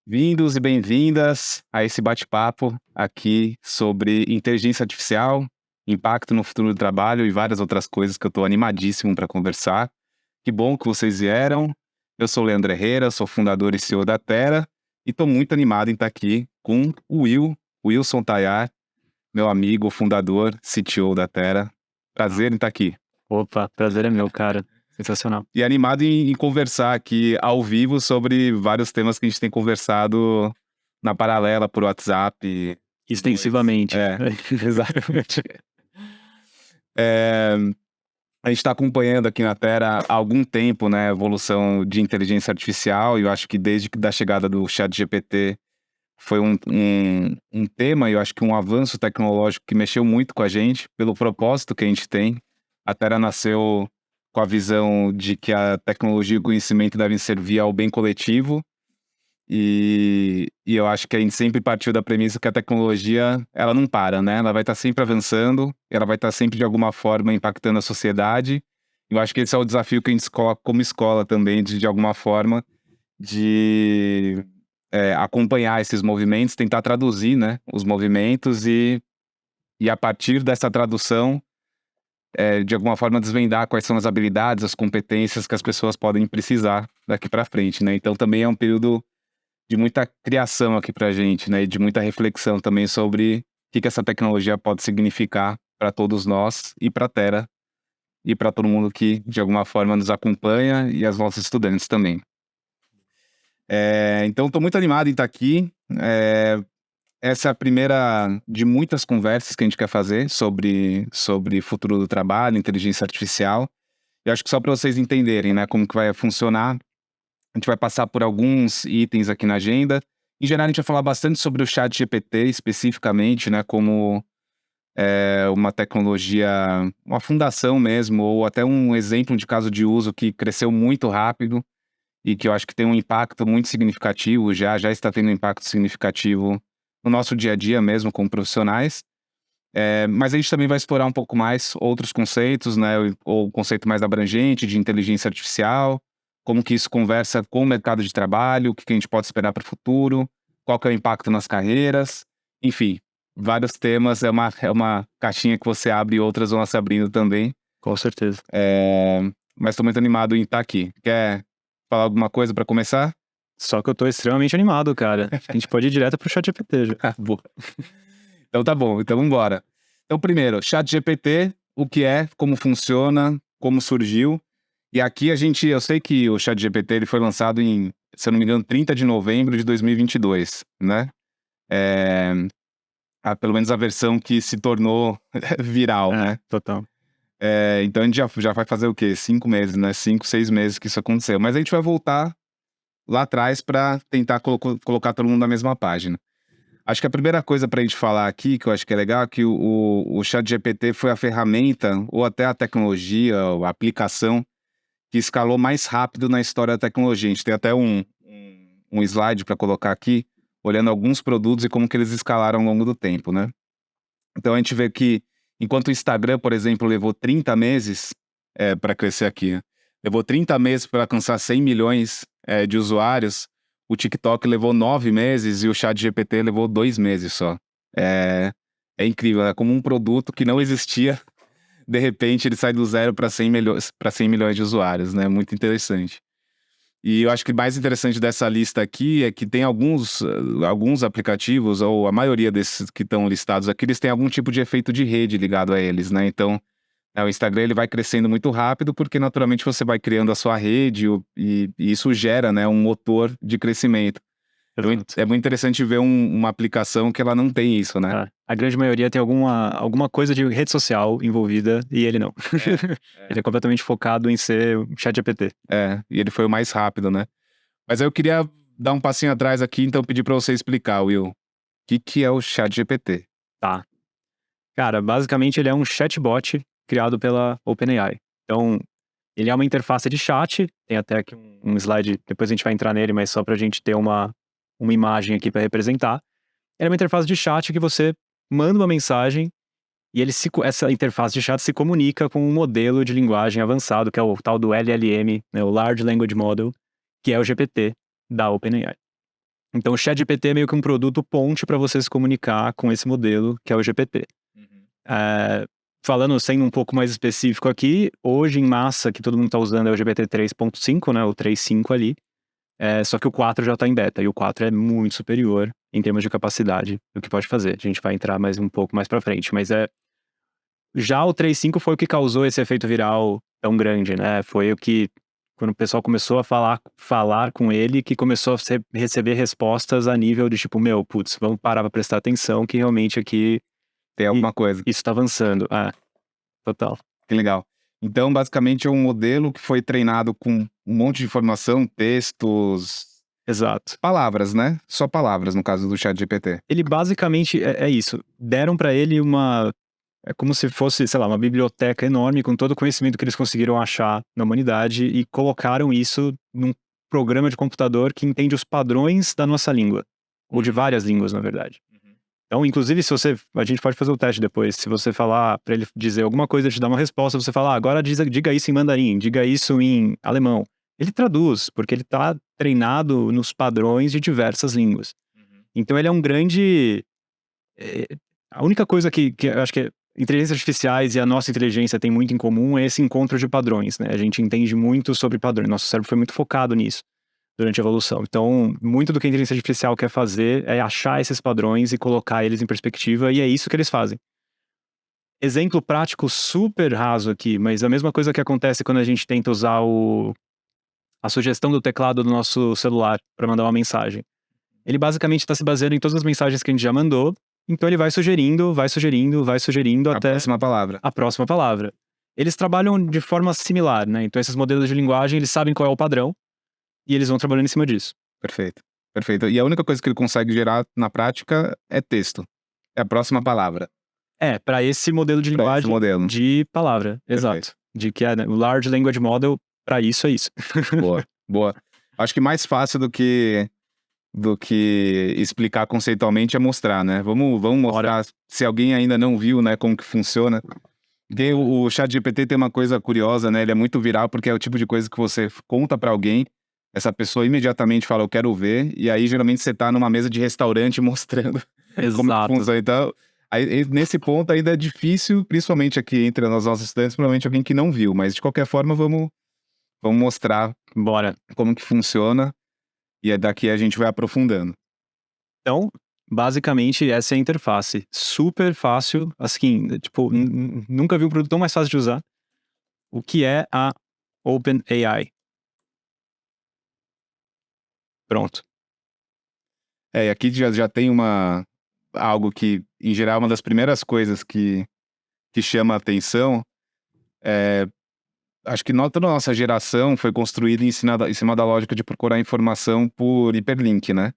Vindos e bem-vindas a esse bate-papo aqui sobre inteligência artificial, impacto no futuro do trabalho e várias outras coisas que eu estou animadíssimo para conversar. Que bom que vocês vieram. Eu sou o Leandro Herrera, sou fundador e CEO da Tera e estou muito animado em estar aqui com o Wilson Tayar, meu amigo, fundador, CTO da Tera. Prazer em estar aqui. Opa, prazer é meu, cara. Sensacional. E animado em conversar aqui ao vivo sobre vários temas que a gente tem conversado na paralela por WhatsApp. Extensivamente. Exatamente. A gente está acompanhando aqui na Tera há algum tempo, né, a evolução de inteligência artificial, e eu acho que desde que da chegada do ChatGPT foi um tema, e eu acho que um avanço tecnológico que mexeu muito com a gente, pelo propósito que a gente tem. A Tera nasceu com a visão de que a tecnologia e o conhecimento devem servir ao bem coletivo, e eu acho que a gente sempre partiu da premissa que a tecnologia, ela não para, né? Ela vai estar sempre avançando, ela vai estar sempre de alguma forma impactando a sociedade. Eu acho que esse é o desafio que a gente coloca como escola também, de alguma forma, de acompanhar esses movimentos, tentar traduzir, né, os movimentos e a partir dessa tradução, de alguma forma desvendar quais são as habilidades, as competências que as pessoas podem precisar daqui para frente, né? Então também é um período de muita criação aqui pra gente, né? E de muita reflexão também sobre o que essa tecnologia pode significar para todos nós e para a Tera e para todo mundo que de alguma forma nos acompanha e as nossos estudantes também. Então estou muito animado em estar aqui. Essa é a primeira de muitas conversas que a gente quer fazer sobre futuro do trabalho, inteligência artificial. Eu acho que só para vocês entenderem, né, como que vai funcionar, a gente vai passar por alguns itens aqui na agenda. Em geral, a gente vai falar bastante sobre o ChatGPT especificamente, né, como uma tecnologia, uma fundação mesmo, ou até um exemplo de caso de uso que cresceu muito rápido e que eu acho que tem um impacto muito significativo, já está tendo um impacto significativo no nosso dia a dia mesmo como profissionais. Mas a gente também vai explorar um pouco mais outros conceitos, né, ou o conceito mais abrangente de inteligência artificial, como que isso conversa com o mercado de trabalho, o que a gente pode esperar para o futuro, qual que é o impacto nas carreiras, enfim, vários temas. É uma caixinha que você abre e outras vão se abrindo também. Com certeza. Mas estou muito animado em estar aqui. Quer falar alguma coisa para começar? Só que eu tô extremamente animado, cara. A gente pode ir direto pro ChatGPT já. Boa. Então tá bom, então vambora. Então primeiro, ChatGPT, o que é, como funciona, como surgiu. E aqui eu sei que o ChatGPT ele foi lançado em, se eu não me engano, 30 de novembro de 2022, né? Pelo menos a versão que se tornou viral, né? Total. Então a gente já vai fazer o quê? 5 meses, né? 5, 6 meses que isso aconteceu. Mas a gente vai voltar lá atrás para tentar colocar todo mundo na mesma página. Acho que a primeira coisa para a gente falar aqui, que eu acho que é legal, é que o ChatGPT foi a ferramenta, ou até a tecnologia, ou a aplicação, que escalou mais rápido na história da tecnologia. A gente tem até um slide para colocar aqui, olhando alguns produtos e como que eles escalaram ao longo do tempo, né? Então a gente vê que, enquanto o Instagram, por exemplo, levou 30 meses para crescer aqui, né? Levou 30 meses para alcançar 100 milhões de usuários, o TikTok levou 9 meses e o ChatGPT levou 2 meses só. É incrível, é como um produto que não existia, de repente ele sai do zero para 100 milhões de usuários, né? Muito interessante. E eu acho que o mais interessante dessa lista aqui é que tem alguns aplicativos, ou a maioria desses que estão listados aqui, eles têm algum tipo de efeito de rede ligado a eles, né? Então, o Instagram ele vai crescendo muito rápido porque naturalmente você vai criando a sua rede e isso gera, né, um motor de crescimento. Então, Exato. é muito interessante ver uma aplicação que ela não tem isso, né? A grande maioria tem alguma coisa de rede social envolvida e ele não. Ele é completamente focado em ser um ChatGPT. E ele foi o mais rápido, né? Mas aí eu queria dar um passinho atrás aqui, então pedir para você explicar, Will, o que é o ChatGPT? Tá. Cara, basicamente ele é um chatbot criado pela OpenAI. Então, ele é uma interface de chat, tem até aqui um slide, depois a gente vai entrar nele, mas só pra gente ter uma imagem aqui para representar. Ele é uma interface de chat que você manda uma mensagem e essa interface de chat se comunica com um modelo de linguagem avançado, que é o tal do LLM, né, o Large Language Model, que é o GPT da OpenAI. Então o ChatGPT é meio que um produto ponte para você se comunicar com esse modelo, que é o GPT. Falando, sendo um pouco mais específico aqui, hoje em massa que todo mundo está usando é o GPT 3.5, né, o 3.5 ali, só que o 4 já está em beta, e o 4 é muito superior em termos de capacidade do que pode fazer. A gente vai entrar mais um pouco mais para frente, mas já o 3.5 foi o que causou esse efeito viral tão grande, né? Foi o que, quando o pessoal começou a falar com ele, que começou a receber respostas a nível de tipo, meu, putz, vamos parar para prestar atenção que realmente aqui Tem alguma coisa. isso tá avançando. Total. Que legal. Então, basicamente, é um modelo que foi treinado com um monte de informação, textos, Exato. palavras, né? Só palavras, no caso do ChatGPT. Ele basicamente é isso. Deram para ele é como se fosse, sei lá, uma biblioteca enorme com todo o conhecimento que eles conseguiram achar na humanidade e colocaram isso num programa de computador que entende os padrões da nossa língua. Ou de várias línguas, na verdade. Então, inclusive, a gente pode fazer o teste depois. Se você falar para ele dizer alguma coisa, te dar uma resposta, você fala, agora diga isso em mandarim, diga isso em alemão. Ele traduz, porque ele tá treinado nos padrões de diversas línguas. Então, ele é um grande... a única coisa que eu acho que inteligências artificiais e a nossa inteligência tem muito em comum é esse encontro de padrões, né? A gente entende muito sobre padrões. Nosso cérebro foi muito focado nisso durante a evolução. Então, muito do que a inteligência artificial quer fazer é achar esses padrões e colocar eles em perspectiva, e é isso que eles fazem. Exemplo prático super raso aqui, mas a mesma coisa que acontece quando a gente tenta usar a sugestão do teclado do nosso celular para mandar uma mensagem. Ele basicamente está se baseando em todas as mensagens que a gente já mandou, então ele vai sugerindo até A próxima palavra. a próxima palavra. Eles trabalham de forma similar, né? Então esses modelos de linguagem, eles sabem qual é o padrão, e eles vão trabalhando em cima disso. Perfeito. Perfeito. E a única coisa que ele consegue gerar na prática é texto. É a próxima palavra. Para esse modelo de Pra esse linguagem modelo. de palavra, Perfeito. exato. De que o Large Language Model, para isso é isso. Boa, boa. Acho que mais fácil do que explicar conceitualmente é mostrar, né? Vamos mostrar, se alguém ainda não viu, né, como que funciona. Porque o ChatGPT tem uma coisa curiosa, né? Ele é muito viral porque é o tipo de coisa que você conta pra alguém, essa pessoa imediatamente fala, eu quero ver, e aí geralmente você tá numa mesa de restaurante mostrando como que Exato. funciona. Então, aí, nesse ponto ainda é difícil, principalmente aqui entre os nossos estudantes, provavelmente alguém que não viu, mas de qualquer forma vamos mostrar Bora. como que funciona, e daqui a gente vai aprofundando. Então, basicamente, essa é a interface. Super fácil, assim, tipo, nunca vi um produto tão mais fácil de usar. O que é a OpenAI? Pronto. E aqui já tem algo que, em geral, uma das primeiras coisas que chama a atenção. Acho que toda a nossa geração foi construída em cima da lógica de procurar informação por hiperlink, né?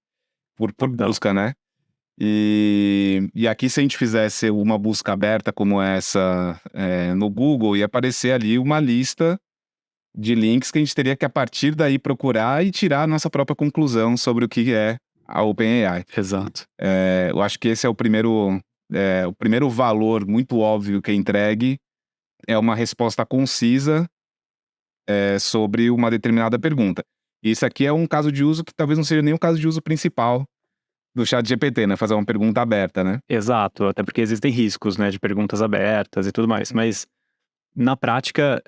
Por busca, né? E aqui, se a gente fizesse uma busca aberta como essa no Google, ia aparecer ali uma lista de links que a gente teria que, a partir daí, procurar e tirar a nossa própria conclusão sobre o que é a OpenAI. Exato. Eu acho que esse é o primeiro valor muito óbvio que é entregue, é uma resposta concisa sobre uma determinada pergunta. E isso aqui é um caso de uso que talvez não seja nem o caso de uso principal do ChatGPT, né? Fazer uma pergunta aberta, né? Exato, até porque existem riscos, né, de perguntas abertas e tudo mais, mas na prática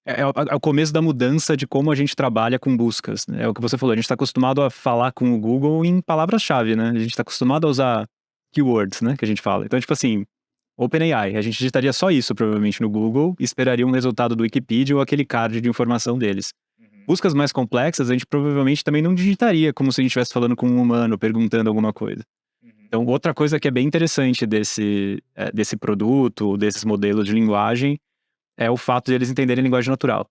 é o começo da mudança de como a gente trabalha com buscas, né? É o que você falou, a gente está acostumado a falar com o Google em palavras-chave, né? A gente está acostumado a usar keywords, né, que a gente fala. Então, tipo assim, OpenAI, a gente digitaria só isso provavelmente no Google e esperaria um resultado do Wikipedia ou aquele card de informação deles. Buscas mais complexas, a gente provavelmente também não digitaria como se a gente estivesse falando com um humano, perguntando alguma coisa. Então, outra coisa que é bem interessante desse produto, desses modelos de linguagem, é o fato de eles entenderem linguagem natural.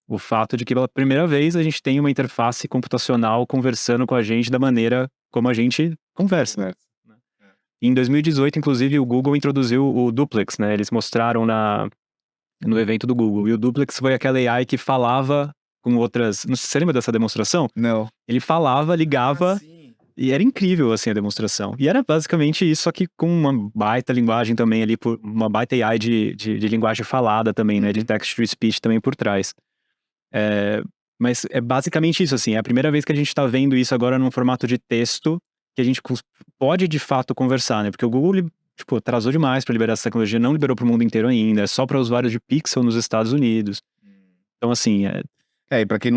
O fato de que, pela primeira vez, a gente tem uma interface computacional conversando com a gente da maneira como a gente conversa. Em 2018, inclusive, o Google introduziu o Duplex, né? Eles mostraram no evento do Google. E o Duplex foi aquela AI que falava com outras... Não sei se você lembra dessa demonstração? Não. Ele falava, ligava... E era incrível, assim, a demonstração. E era basicamente isso, só que com uma baita linguagem também ali, uma baita AI de linguagem falada também, né? De text-to-speech também por trás. Mas é basicamente isso, assim. É a primeira vez que a gente tá vendo isso agora num formato de texto que a gente pode, de fato, conversar, né? Porque o Google, tipo, atrasou demais para liberar essa tecnologia, não liberou para o mundo inteiro ainda. É só para usuários de Pixel nos Estados Unidos. Então, assim, E para quem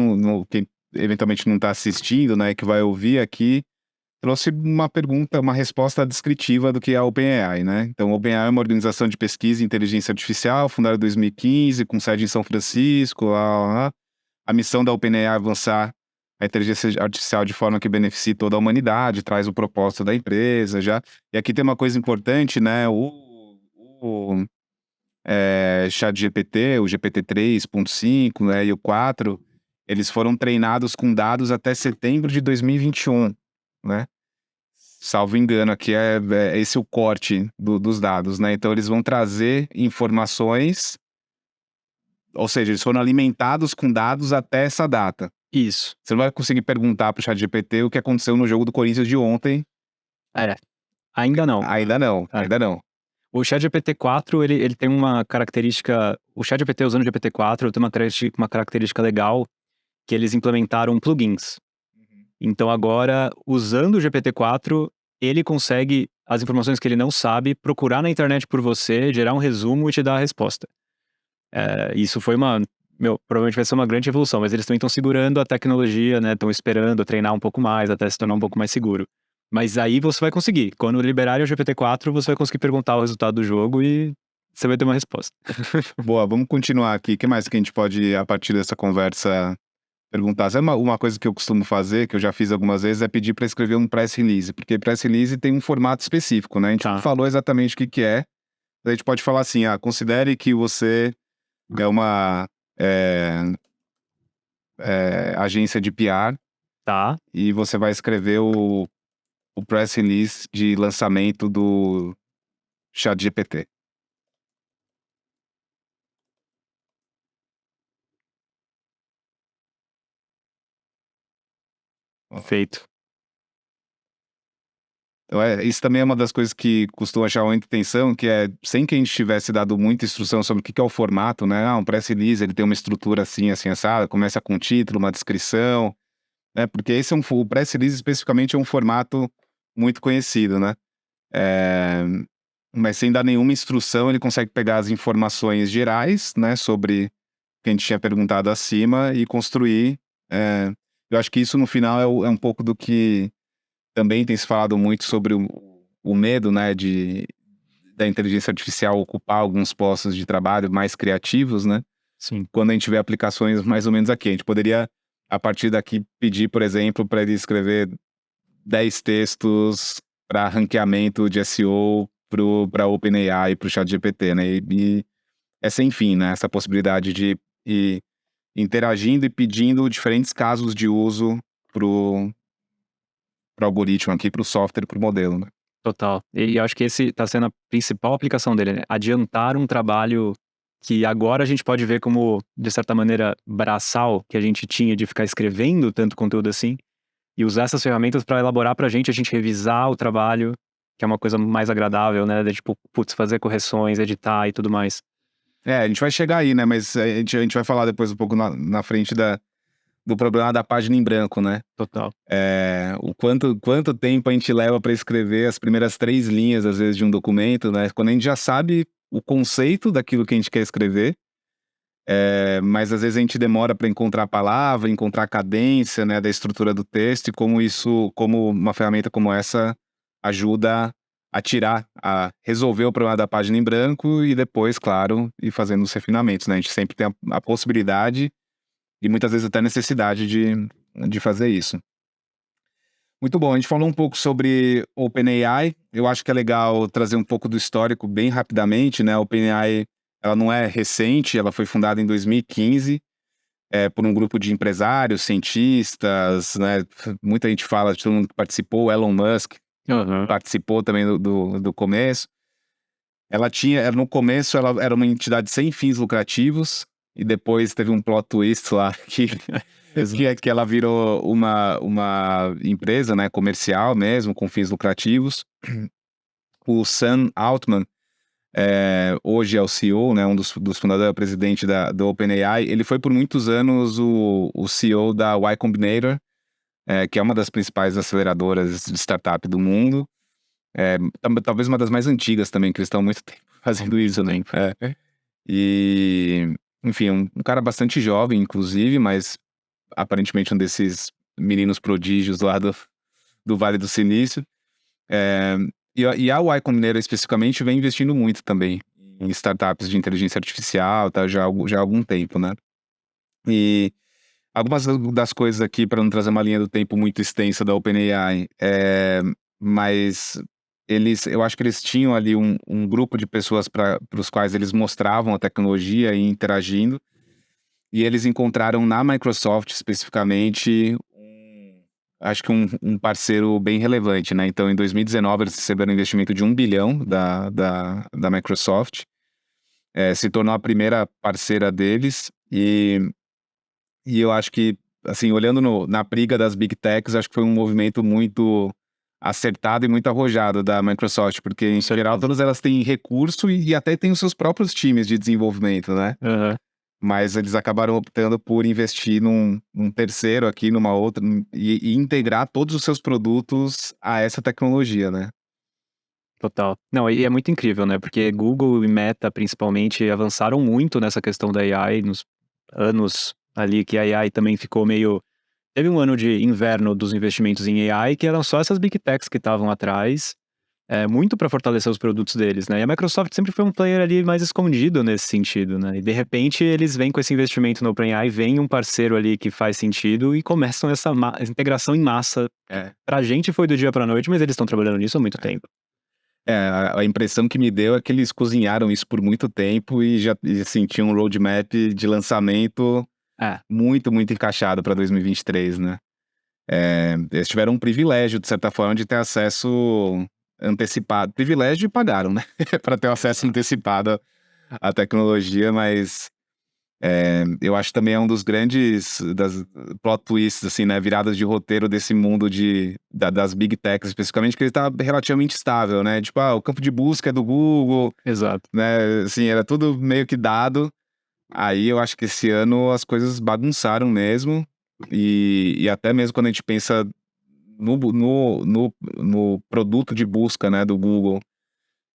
quem eventualmente não tá assistindo, né, que vai ouvir aqui, trouxe uma pergunta, uma resposta descritiva do que é a OpenAI, né? Então, a OpenAI é uma organização de pesquisa em inteligência artificial, fundada em 2015, com sede em São Francisco, lá. A missão da OpenAI é avançar a inteligência artificial de forma que beneficie toda a humanidade, traz o propósito da empresa já. E aqui tem uma coisa importante, né? O ChatGPT, o GPT 3.5, né, e o 4, eles foram treinados com dados até setembro de 2021, né? Salvo engano, aqui é esse o corte dos dados, né? Então, eles vão trazer informações, ou seja, eles foram alimentados com dados até essa data. isso. Você não vai conseguir perguntar pro ChatGPT o que aconteceu no jogo do Corinthians de ontem. Ainda não. Ainda não, ainda não. O ChatGPT-4, ele tem uma característica... O ChatGPT usando o GPT-4 tem uma característica legal, que eles implementaram plugins. Então agora, usando o GPT-4, ele consegue, as informações que ele não sabe, procurar na internet por você, gerar um resumo e te dar a resposta. Isso foi provavelmente vai ser uma grande evolução, mas eles também estão segurando a tecnologia, né? Estão esperando treinar um pouco mais, até se tornar um pouco mais seguro. Mas aí você vai conseguir. Quando liberarem o GPT-4, você vai conseguir perguntar o resultado do jogo e você vai ter uma resposta. Boa, vamos continuar aqui. O que mais que a gente pode, a partir dessa conversa, perguntar? Sabe uma coisa que eu costumo fazer, que eu já fiz algumas vezes, é pedir para escrever um press release, porque press release tem um formato específico, né? A gente não falou exatamente o que é. A gente pode falar assim, considere que você é uma agência de PR, Tá. e você vai escrever o press release de lançamento do ChatGPT. Feito. Então, isso também é uma das coisas que costumo achar muita atenção, que é, sem que a gente tivesse dado muita instrução sobre o que é o formato, né? Um press release, ele tem uma estrutura assim, assada, começa com um título, uma descrição, né? Porque o press release especificamente é um formato muito conhecido, né? Mas sem dar nenhuma instrução, ele consegue pegar as informações gerais, né? Sobre o que a gente tinha perguntado acima e construir. Eu acho que isso, no final, é um pouco do que também tem se falado muito sobre o medo, né, da inteligência artificial ocupar alguns postos de trabalho mais criativos, né? Sim. Quando a gente vê aplicações mais ou menos aqui. A gente poderia, a partir daqui, pedir, por exemplo, para ele escrever 10 textos para ranqueamento de SEO para OpenAI e para o ChatGPT, né? E é sem fim, né? Essa possibilidade de ir interagindo e pedindo diferentes casos de uso pro algoritmo aqui, pro software, pro modelo, né? Total. E eu acho que esse tá sendo a principal aplicação dele, né? Adiantar um trabalho que agora a gente pode ver como, de certa maneira, braçal, que a gente tinha de ficar escrevendo tanto conteúdo assim, e usar essas ferramentas para elaborar pra gente, a gente revisar o trabalho, que é uma coisa mais agradável, né? De tipo, putz, fazer correções, editar e tudo mais. A gente vai chegar aí, né? Mas a gente vai falar depois um pouco na frente do problema da página em branco, né? Total. O quanto tempo a gente leva para escrever as primeiras 3 linhas, às vezes, de um documento, né? Quando a gente já sabe o conceito daquilo que a gente quer escrever, mas às vezes a gente demora para encontrar a palavra, encontrar a cadência, né, da estrutura do texto, e como uma ferramenta como essa ajuda a resolver o problema da página em branco e depois, claro, ir fazendo os refinamentos, né? A gente sempre tem a possibilidade e muitas vezes até necessidade de fazer isso. Muito bom, a gente falou um pouco sobre OpenAI. Eu acho que é legal trazer um pouco do histórico bem rapidamente, né? A OpenAI, ela não é recente, ela foi fundada em 2015 por um grupo de empresários, cientistas, né? Muita gente fala, todo mundo que participou, o Elon Musk participou também do começo. No começo, ela era uma entidade sem fins lucrativos, e depois teve um plot twist lá que ela virou uma empresa, né, comercial mesmo, com fins lucrativos. O Sam Altman hoje é o CEO, né, um dos fundadores, presidente da OpenAI. Ele foi por muitos anos o CEO da Y Combinator, que é uma das principais aceleradoras de startup do mundo. Talvez uma das mais antigas também, que eles estão há muito tempo fazendo isso, né? E, enfim, um cara bastante jovem, inclusive, mas aparentemente um desses meninos prodígios lá do Vale do Silício. E a Y Combinator especificamente vem investindo muito também em startups de inteligência artificial, tá, já há algum tempo, né? E algumas das coisas aqui, para não trazer uma linha do tempo muito extensa da OpenAI, mas eu acho que eles tinham ali um grupo de pessoas para os quais eles mostravam a tecnologia e interagindo, e eles encontraram na Microsoft especificamente acho que um parceiro bem relevante, né? Então, em 2019, eles receberam um investimento de 1 bilhão da Microsoft, se tornou a primeira parceira deles, e eu acho que, assim, olhando na briga das Big Techs, acho que foi um movimento muito acertado e muito arrojado da Microsoft, porque, em geral, todas elas têm recurso e até têm os seus próprios times de desenvolvimento, né? Aham. Mas eles acabaram optando por investir num terceiro aqui, numa outra, e integrar todos os seus produtos a essa tecnologia, né? Total. Não, e é muito incrível, né? Porque Google e Meta, principalmente, avançaram muito nessa questão da AI nos anos ali que a AI também ficou meio. Teve um ano de inverno dos investimentos em AI que eram só essas big techs que estavam atrás, muito para fortalecer os produtos deles, né? E a Microsoft sempre foi um player ali mais escondido nesse sentido, né? E de repente eles vêm com esse investimento no OpenAI, vem um parceiro ali que faz sentido e começam essa integração em massa. Pra gente foi do dia pra noite, mas eles estão trabalhando nisso há muito tempo. A impressão que me deu é que eles cozinharam isso por muito tempo e já assim, tinham um roadmap de lançamento É. muito, muito encaixado para 2023, né? Eles tiveram um privilégio, de certa forma, de ter acesso antecipado. Privilégio e pagaram, né? Para ter um acesso antecipado à tecnologia, mas eu acho que também é um dos grandes plot twists, assim, né? Viradas de roteiro desse mundo das Big Techs, especificamente, que ele tá relativamente estável, né? Tipo, o campo de busca é do Google, Exato. né? Assim, era tudo meio que dado. Aí eu acho que esse ano as coisas bagunçaram mesmo. E até mesmo quando a gente pensa no produto de busca, né, do Google,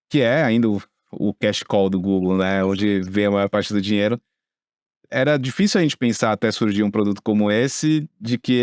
que é ainda o cash call do Google, né? Onde vem a maior parte do dinheiro. Era difícil a gente pensar até surgir um produto como esse, de que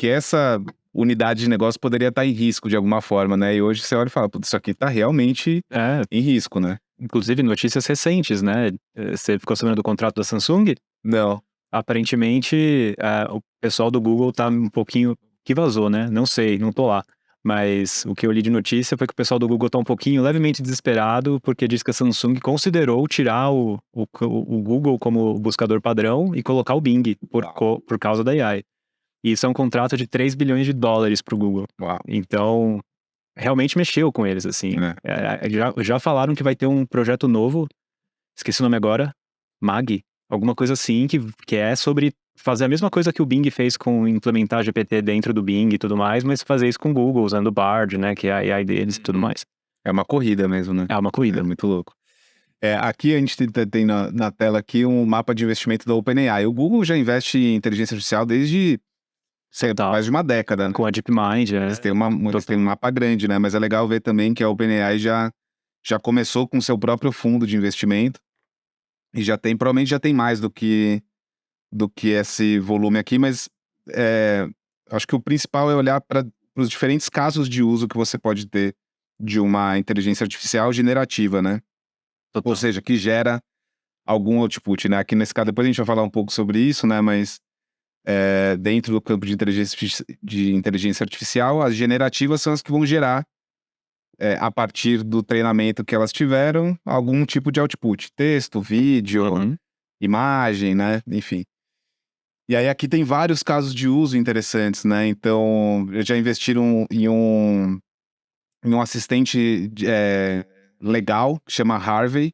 essa unidade de negócio poderia estar em risco de alguma forma, né? E hoje você olha e fala, putz, isso aqui tá realmente É, em risco, né? inclusive notícias recentes, né? Você ficou sabendo do contrato da Samsung? Não. Aparentemente, o pessoal do Google tá um pouquinho. Que vazou, né? Não sei, não tô lá. Mas o que eu li de notícia foi que o pessoal do Google tá um pouquinho levemente desesperado, porque diz que a Samsung considerou tirar o Google como buscador padrão e colocar o Bing por causa da AI. E isso é um contrato de 3 bilhões de dólares pro Google. Uau. Então, realmente mexeu com eles, assim. Já falaram que vai ter um projeto novo, esqueci o nome agora, Mag, alguma coisa assim, que é sobre fazer a mesma coisa que o Bing fez com implementar GPT dentro do Bing e tudo mais, mas fazer isso com o Google, usando o Bard, né, que é a AI deles e tudo mais. É uma corrida mesmo, né? É uma corrida. É muito louco. Aqui a gente tem na tela aqui um mapa de investimento da OpenAI. O Google já investe em inteligência artificial desde mais de uma década, né? Com a DeepMind, Eles têm um mapa grande, né? Mas é legal ver também que a OpenAI já começou com seu próprio fundo de investimento e provavelmente já tem mais do que esse volume aqui, mas acho que o principal é olhar para os diferentes casos de uso que você pode ter de uma inteligência artificial generativa, né? Total. Ou seja, que gera algum output, né? Aqui nesse caso, depois a gente vai falar um pouco sobre isso, né? Mas dentro do campo de inteligência artificial, as generativas são as que vão gerar, a partir do treinamento que elas tiveram, algum tipo de output. Texto, vídeo, imagem, né? Enfim. E aí aqui tem vários casos de uso interessantes, né? Então, eu já investiram em um assistente legal, que chama Harvey.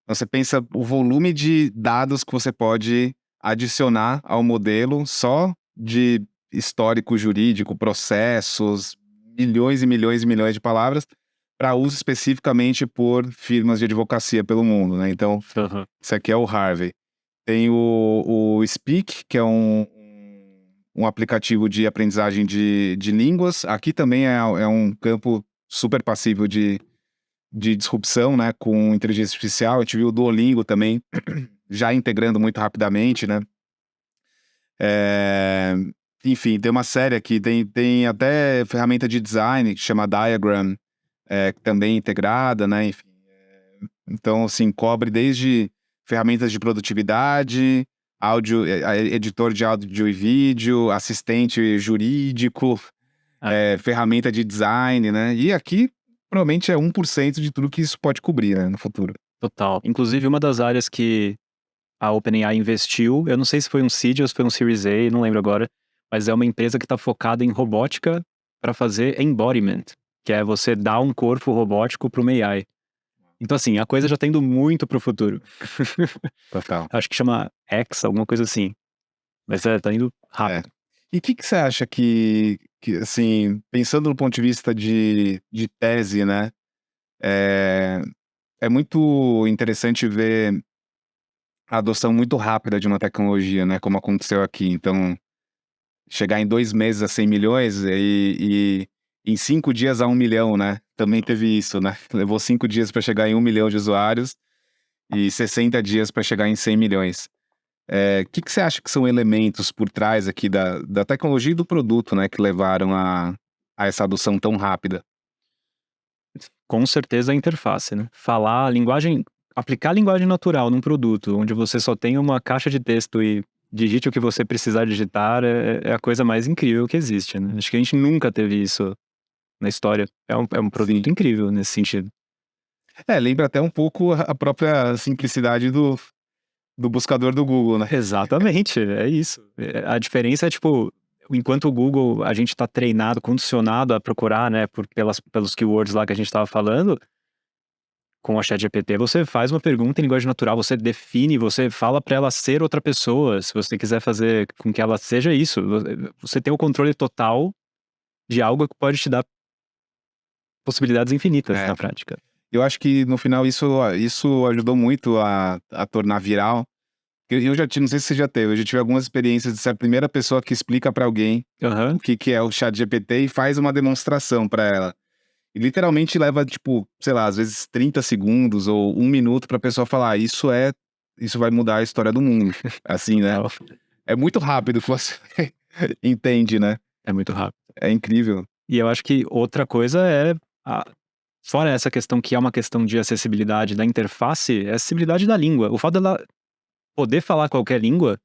Então, você pensa o volume de dados que você pode adicionar ao modelo só de histórico jurídico, processos, milhões e milhões e milhões de palavras, para uso especificamente por firmas de advocacia pelo mundo, né? Então, Aham. isso aqui é o Harvey. Tem o Speak, que é um aplicativo de aprendizagem de línguas. Aqui também é um campo super passível de disrupção, né, com inteligência artificial. A gente viu o Duolingo também já integrando muito rapidamente, né? É, enfim, tem uma série aqui, tem até ferramenta de design que chama Diagram, que também é integrada, né? Enfim, então, assim, cobre desde ferramentas de produtividade, áudio, editor de áudio e vídeo, assistente jurídico, Ah, ferramenta de design, né? E aqui, provavelmente, é 1% de tudo que isso pode cobrir, né, no futuro. total. Inclusive, uma das áreas que a OpenAI investiu, eu não sei se foi um seed ou se foi um Series A, não lembro agora, mas é uma empresa que está focada em robótica para fazer embodiment, que é você dar um corpo robótico para uma AI. Então, assim, a coisa já tá indo muito pro futuro. Total. Acho que chama X, alguma coisa assim. Mas tá indo É. rápido. E o que você acha que, assim, pensando no ponto de vista de tese, né? É, é muito interessante ver a adoção muito rápida de uma tecnologia, né? Como aconteceu aqui. Então, chegar em 2 meses a 100 milhões e em 5 dias a 1 milhão, né? Também teve isso, né? Levou 5 dias para chegar em 1 milhão de usuários e 60 dias para chegar em 100 milhões. O que você acha que são elementos por trás aqui da tecnologia e do produto, né? Que levaram a essa adoção tão rápida? Com certeza a interface, né? Falar a linguagem, aplicar a linguagem natural num produto, onde você só tem uma caixa de texto e digite o que você precisar digitar, é a coisa mais incrível que existe, né? Acho que a gente nunca teve isso na história. É um Sim. produto incrível nesse sentido. Lembra até um pouco a própria simplicidade do buscador do Google, né? Exatamente, é isso. A diferença é, tipo, enquanto o Google, a gente tá treinado, condicionado a procurar, né, pelos keywords lá que a gente tava falando, com a ChatGPT, você faz uma pergunta em linguagem natural, você define, você fala pra ela ser outra pessoa, se você quiser fazer com que ela seja isso, você tem o controle total de algo que pode te dar possibilidades infinitas É. na prática. Eu acho que no final isso ajudou muito a tornar viral. Eu já tive, não sei se você já teve, eu já tive algumas experiências de ser a primeira pessoa que explica para alguém Aham, o que é o ChatGPT e faz uma demonstração para ela. E literalmente leva, tipo, sei lá, às vezes 30 segundos ou 1 minuto pra pessoa falar, isso vai mudar a história do mundo. Assim, né? tal. É muito rápido que você entende, né? É muito rápido. É incrível. E eu acho que outra coisa é, fora essa questão que é uma questão de acessibilidade da interface, é a acessibilidade da língua. O fato dela poder falar qualquer língua,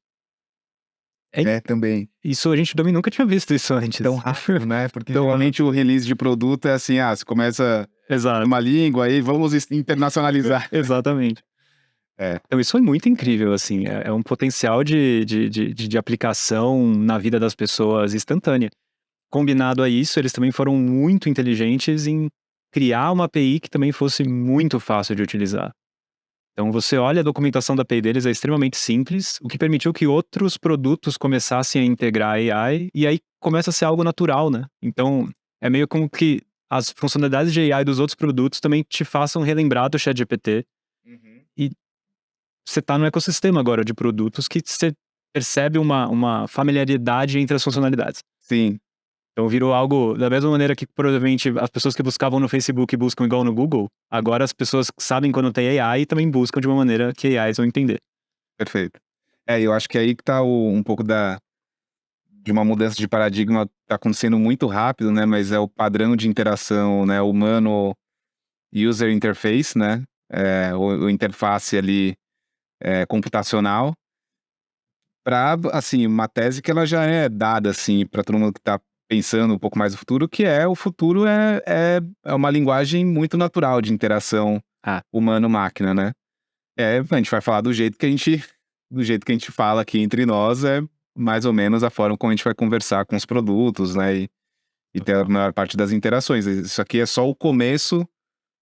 é, Também. isso a gente também nunca tinha visto isso antes. Tão rápido, né? Porque Então, normalmente o release de produto é assim, você começa exato, numa língua, aí vamos internacionalizar. exatamente. É, Então isso foi muito incrível, assim, é um potencial de aplicação na vida das pessoas instantânea. Combinado a isso, eles também foram muito inteligentes em criar uma API que também fosse muito fácil de utilizar. Então você olha a documentação da API deles, é extremamente simples, o que permitiu que outros produtos começassem a integrar a AI, e aí começa a ser algo natural, né? Então é meio como que as funcionalidades de AI dos outros produtos também te façam relembrar do ChatGPT, e você tá no ecossistema agora de produtos que você percebe uma familiaridade entre as funcionalidades. sim, Então virou algo da mesma maneira que provavelmente as pessoas que buscavam no Facebook buscam igual no Google, agora as pessoas sabem quando tem AI e também buscam de uma maneira que AIs vão entender. perfeito. Eu acho que aí que tá um pouco de uma mudança de paradigma, tá acontecendo muito rápido, né? Mas é o padrão de interação, né? Humano user interface, né? O interface ali computacional, para assim, uma tese que ela já é dada assim para todo mundo que está pensando um pouco mais no futuro, que é o futuro é uma linguagem muito natural de interação Ah, humano-máquina, né? A gente vai falar do jeito que a gente fala aqui entre nós, é mais ou menos a forma como a gente vai conversar com os produtos, né? E ter a maior parte das interações. Isso aqui é só o começo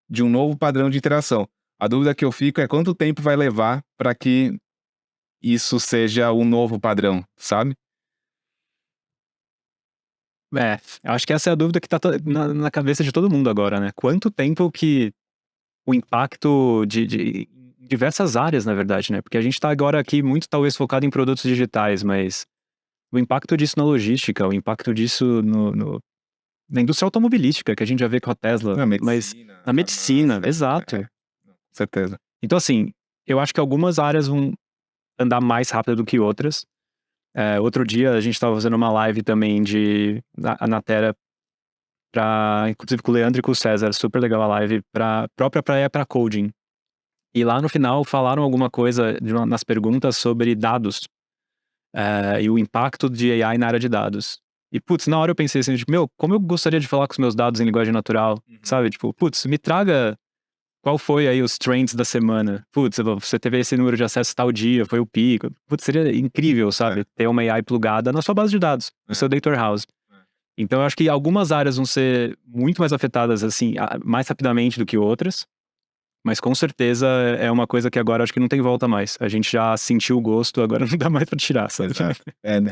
de um novo padrão de interação. A dúvida que eu fico é quanto tempo vai levar para que isso seja o novo padrão, sabe? Eu acho que essa é a dúvida que tá na cabeça de todo mundo agora, né? Quanto tempo que o impacto de diversas áreas, na verdade, né? Porque a gente tá agora aqui muito talvez focado em produtos digitais, mas o impacto disso na logística, o impacto disso na indústria automobilística, que a gente já vê com a Tesla, Na mas medicina, na medicina, farmácia. exato. Com certeza. Então, assim, eu acho que algumas áreas vão andar mais rápido do que outras. Outro dia a gente estava fazendo uma live também a Natera, inclusive com o Leandro e com o César, super legal a live, própria para coding. E lá no final falaram alguma coisa nas perguntas sobre dados, e o impacto de AI na área de dados. E, putz, na hora eu pensei assim, tipo, como eu gostaria de falar com os meus dados em linguagem natural, sabe? Tipo, putz, me traga qual foi aí os trends da semana. Putz, você teve esse número de acesso tal dia, foi o pico. Putz, seria incrível, sabe? Ter uma AI plugada na sua base de dados, no seu data warehouse. Então eu acho que algumas áreas vão ser muito mais afetadas, assim, mais rapidamente do que outras. Mas com certeza é uma coisa que agora acho que não tem volta mais. A gente já sentiu o gosto, agora não dá mais pra tirar, sabe? Exato.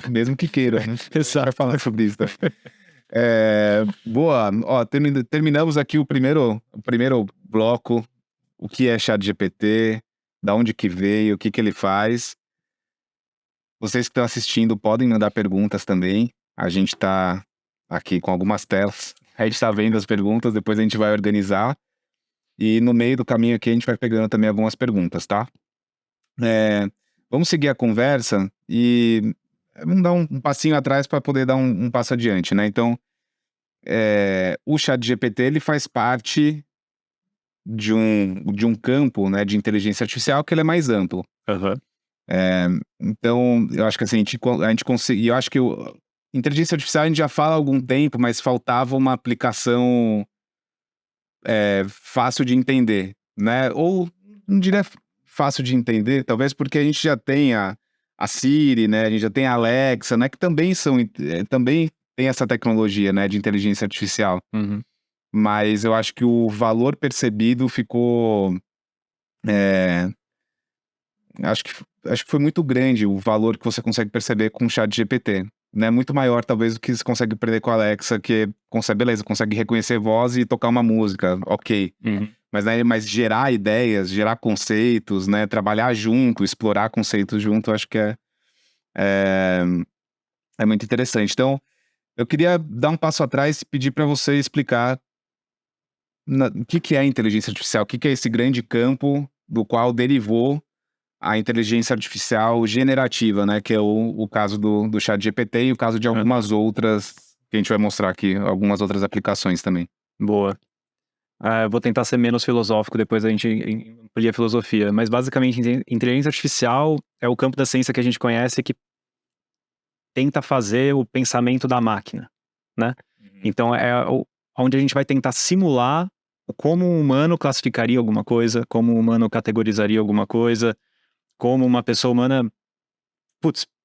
Mesmo que queira, né? Exato. Vai falar sobre isso. Boa. Ó, terminamos aqui o primeiro bloco. O que é ChatGPT? Da onde que veio? O que que ele faz? Vocês que estão assistindo podem mandar perguntas também. A gente tá aqui com algumas telas. A gente tá vendo as perguntas, depois a gente vai organizar. E no meio do caminho aqui a gente vai pegando também algumas perguntas, tá? Vamos seguir a conversa e vamos dar um passinho atrás para poder dar um passo adiante, né? Então, o ChatGPT ele faz parte de um campo, né, de inteligência artificial que ele é mais amplo. Aham. Então, eu acho que assim, a gente consegue. Eu acho que inteligência artificial a gente já fala há algum tempo, mas faltava uma aplicação fácil de entender, né? Ou não diria fácil de entender, talvez porque a gente já tem a Siri, né? A gente já tem a Alexa, né? Que também também tem essa tecnologia, né? De inteligência artificial. Uhum. Mas eu acho que o valor percebido ficou. Acho que foi muito grande o valor que você consegue perceber com o ChatGPT. Né, muito maior, talvez, do que você consegue aprender com a Alexa, que beleza, consegue reconhecer voz e tocar uma música, ok. Uhum. Mas gerar ideias, gerar conceitos, né, trabalhar junto, explorar conceitos junto, acho que é muito interessante. Então, eu queria dar um passo atrás e pedir para você explicar o que é a inteligência artificial, o que é esse grande campo do qual derivou a inteligência artificial generativa, né? Que é o caso do ChatGPT e o caso de algumas outras, que a gente vai mostrar aqui, algumas outras aplicações também. Boa. Eu vou tentar ser menos filosófico, depois a gente amplia a filosofia. Mas basicamente, inteligência artificial é o campo da ciência que a gente conhece que tenta fazer o pensamento da máquina, né? Então onde a gente vai tentar simular como um humano classificaria alguma coisa, como um humano categorizaria alguma coisa, como uma pessoa humana,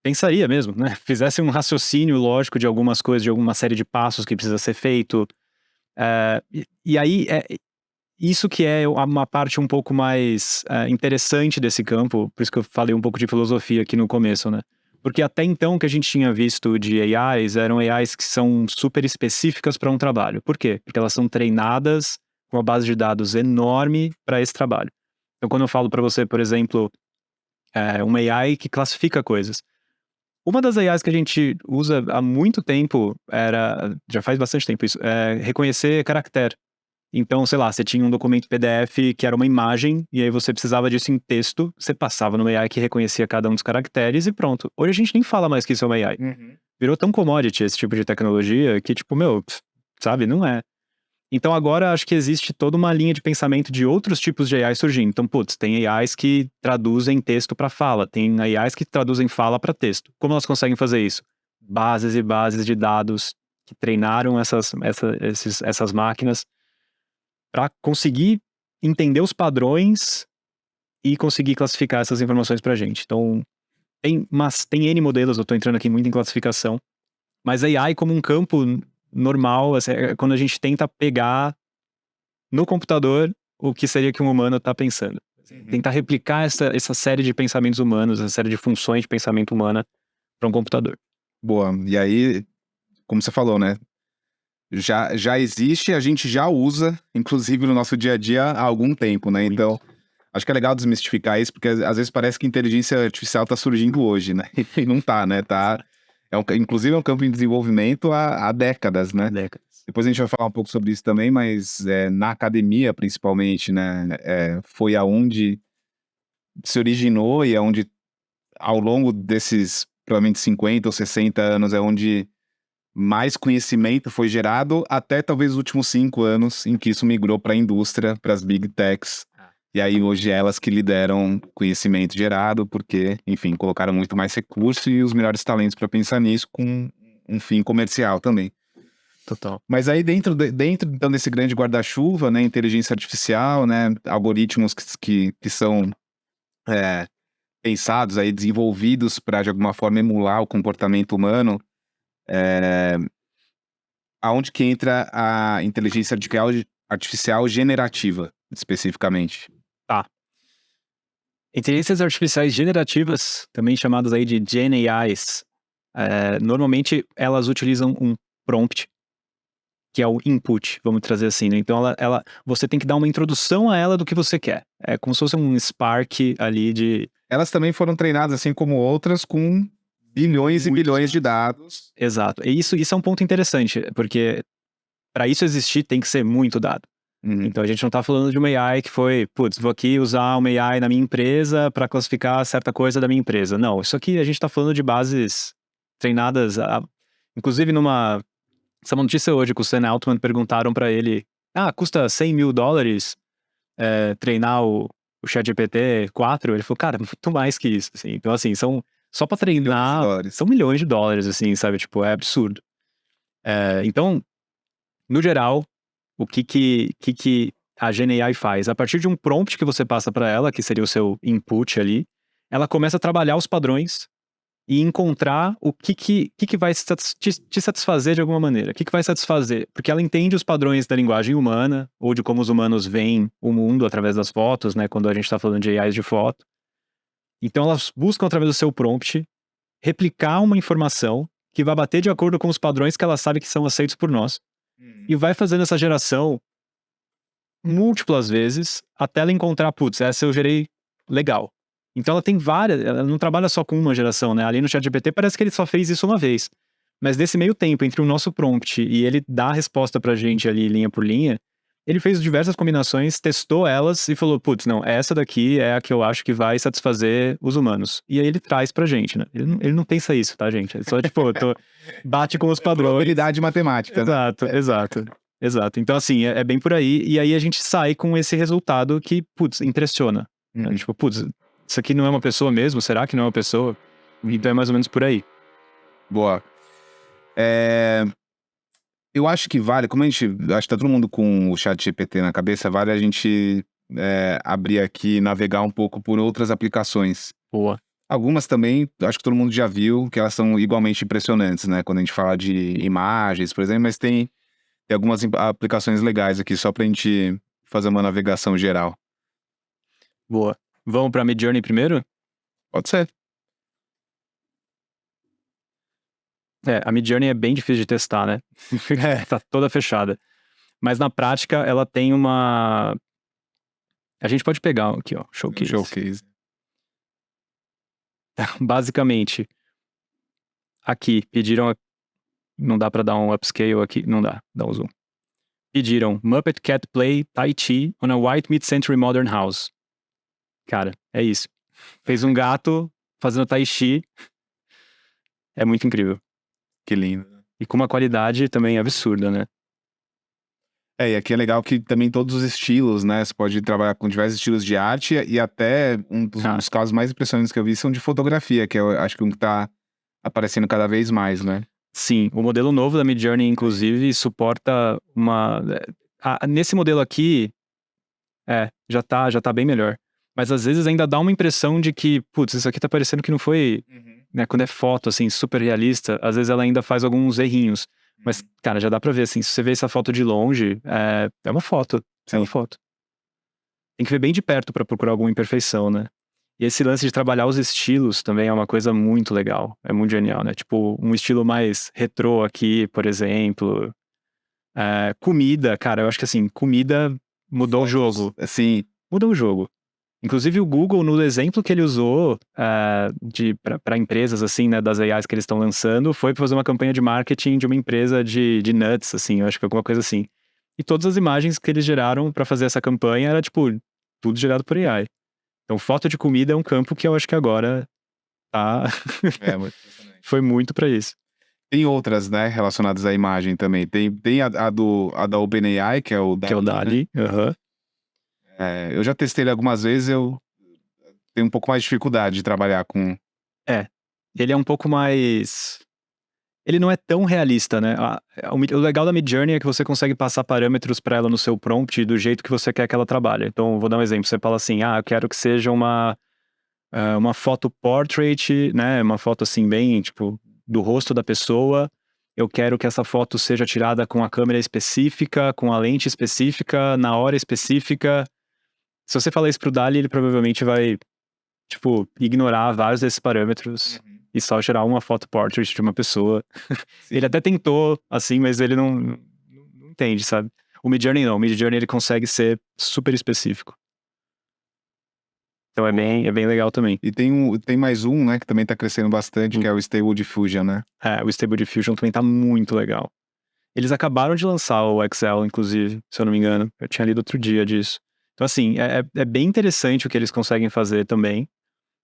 pensaria mesmo, né? Fizesse um raciocínio lógico de algumas coisas, de alguma série de passos que precisa ser feito. E aí, isso que é uma parte um pouco mais interessante desse campo, por isso que eu falei um pouco de filosofia aqui no começo, né? Porque até então o que a gente tinha visto de AIs eram AIs que são super específicas para um trabalho. Por quê? Porque elas são treinadas com uma base de dados enorme para esse trabalho. Então, quando eu falo para você, por exemplo, uma AI que classifica coisas. Uma das AIs que a gente usa há muito tempo já faz bastante tempo isso, reconhecer caractere. Então, sei lá, você tinha um documento PDF que era uma imagem, e aí você precisava disso em texto, você passava no AI que reconhecia cada um dos caracteres e pronto. Hoje a gente nem fala mais que isso é uma AI. Virou tão commodity esse tipo de tecnologia que, tipo, sabe, não é. Então agora acho que existe toda uma linha de pensamento de outros tipos de AI surgindo. Então, tem AIs que traduzem texto para fala, tem AIs que traduzem fala para texto. Como elas conseguem fazer isso? Bases e bases de dados que treinaram essas máquinas para conseguir entender os padrões e conseguir classificar essas informações pra gente. Então, tem N modelos, eu tô entrando aqui muito em classificação, mas AI como um campo normal, assim, é quando a gente tenta pegar no computador o que seria que um humano tá pensando. Tentar replicar essa série de pensamentos humanos, essa série de funções de pensamento humana para um computador. Boa. E aí, como você falou, né? já existe, a gente já usa, inclusive no nosso dia a dia, há algum tempo, né? Então, acho que é legal desmistificar isso, porque às vezes parece que inteligência artificial tá surgindo hoje, né? E não tá, né? Inclusive é um campo em desenvolvimento há décadas, né? Décadas. Depois a gente vai falar um pouco sobre isso também, mas na academia, principalmente, né? Foi aonde se originou e aonde, ao longo desses, provavelmente 50 ou 60 anos, é onde mais conhecimento foi gerado, até talvez os últimos 5 anos, em que isso migrou para a indústria, para as big techs. E aí hoje elas que lideram conhecimento gerado, porque, enfim, colocaram muito mais recurso e os melhores talentos para pensar nisso, com um fim comercial também. Total. Mas aí dentro então, desse grande guarda-chuva, né, inteligência artificial, né, algoritmos que são pensados aí, desenvolvidos para de alguma forma emular o comportamento humano, aonde que entra a inteligência artificial generativa, especificamente? Tá. Inteligências artificiais generativas, também chamadas aí de Gen AIs, normalmente elas utilizam um prompt, que é o input, vamos trazer assim, né? Então você tem que dar uma introdução a ela do que você quer. É como se fosse um Spark ali de... Elas também foram treinadas, assim como outras, com bilhões e bilhões de dados. Exato. E isso é um ponto interessante, porque para isso existir tem que ser muito dado. Então a gente não tá falando de uma AI que foi, putz, vou aqui usar uma AI na minha empresa para classificar certa coisa da minha empresa. Não, isso aqui a gente tá falando de bases treinadas, inclusive essa notícia hoje com o Sam Altman, perguntaram para ele, custa $100 mil treinar o ChatGPT 4? Ele falou, cara, muito mais que isso, assim. Então assim, só para treinar, são milhões de dólares, assim, sabe? Tipo, é absurdo. Então, no geral, o que a GenAI faz? A partir de um prompt que você passa para ela, que seria o seu input ali, ela começa a trabalhar os padrões e encontrar o que vai te satisfazer de alguma maneira. O que vai satisfazer? Porque ela entende os padrões da linguagem humana, ou de como os humanos veem o mundo através das fotos, né? Quando a gente está falando de AIs de foto. Então elas buscam, através do seu prompt, replicar uma informação que vai bater de acordo com os padrões que ela sabe que são aceitos por nós. E vai fazendo essa geração múltiplas vezes até ela encontrar, putz, essa eu gerei legal. Então ela tem várias, ela não trabalha só com uma geração, né? Ali no ChatGPT parece que ele só fez isso uma vez. Mas nesse meio tempo, entre o nosso prompt e ele dar a resposta pra gente ali, linha por linha, ele fez diversas combinações, testou elas e falou, putz, não, essa daqui é a que eu acho que vai satisfazer os humanos. E aí ele traz pra gente, né? Ele não pensa isso, tá, gente? Ele só, tipo, bate com os padrões. Probabilidade matemática. Exato. Então, assim, é bem por aí. E aí a gente sai com esse resultado que, putz, impressiona. Tipo, putz, isso aqui não é uma pessoa mesmo? Será que não é uma pessoa? Então é mais ou menos por aí. Boa. Eu acho que vale, como acho que tá todo mundo com o ChatGPT na cabeça, vale a gente abrir aqui e navegar um pouco por outras aplicações. Boa. Algumas também, acho que todo mundo já viu, que elas são igualmente impressionantes, né? Quando a gente fala de imagens, por exemplo, mas tem algumas aplicações legais aqui, só pra gente fazer uma navegação geral. Boa. Vamos pra Midjourney primeiro? Pode ser. A Midjourney é bem difícil de testar, né? Tá toda fechada. Mas na prática, ela tem uma... A gente pode pegar aqui, ó, Showcase. Basicamente, aqui, pediram... Não dá pra dar um upscale aqui. Não dá um zoom. Pediram Muppet Cat Play Tai Chi on a White Mid-Century Modern House. Cara, é isso. Fez um gato fazendo Tai Chi. É muito incrível. Que lindo. E com uma qualidade também absurda, né? E aqui é legal que também todos os estilos, né? Você pode trabalhar com diversos estilos de arte e até um dos casos mais impressionantes que eu vi são de fotografia, que eu acho que um que tá aparecendo cada vez mais, né? Sim, o modelo novo da Midjourney, inclusive, suporta uma... nesse modelo aqui, já tá bem melhor. Mas às vezes ainda dá uma impressão de que, putz, isso aqui tá parecendo que não foi... Né, quando é foto, assim, super realista, às vezes ela ainda faz alguns errinhos. Mas, cara, já dá pra ver, assim, se você vê essa foto de longe, é uma foto. Sim. É uma foto. Tem que ver bem de perto pra procurar alguma imperfeição, né? E esse lance de trabalhar os estilos também é uma coisa muito legal. É muito genial, né? Tipo, um estilo mais retrô aqui, por exemplo. Comida, cara, eu acho que assim, comida mudou o jogo. Assim, Mudou o jogo. Inclusive o Google, no exemplo que ele usou para empresas, assim, né, das AIs que eles estão lançando, foi para fazer uma campanha de marketing de uma empresa de nuts, assim, eu acho que foi alguma coisa assim. E todas as imagens que eles geraram para fazer essa campanha era, tipo, tudo gerado por AI. Então, foto de comida é um campo que eu acho que agora tá... muito impressionante. foi muito para isso. Tem outras, né, relacionadas à imagem também. Tem a da OpenAI, que é o Que é o DALL-E, né? DALL-E, aham. Eu já testei ele algumas vezes, eu tenho um pouco mais de dificuldade de trabalhar com... Ele é um pouco mais... Ele não é tão realista, né? O legal da Midjourney é que você consegue passar parâmetros para ela no seu prompt do jeito que você quer que ela trabalhe. Então, vou dar um exemplo. Você fala assim, eu quero que seja uma foto portrait, né? Uma foto assim bem, tipo, do rosto da pessoa. Eu quero que essa foto seja tirada com a câmera específica, com a lente específica, na hora específica. Se você falar isso pro DALL-E, ele provavelmente vai, tipo, ignorar vários desses parâmetros e só gerar uma foto portrait de uma pessoa. Sim. Ele até tentou, assim, mas ele não entende, sabe? O Midjourney não. O Midjourney ele consegue ser super específico. Então é bem legal também. E tem mais um, né, que também tá crescendo bastante, que é o Stable Diffusion, né? O Stable Diffusion também tá muito legal. Eles acabaram de lançar o Excel, inclusive, se eu não me engano. Eu tinha lido outro dia disso. Então, assim, é bem interessante o que eles conseguem fazer também.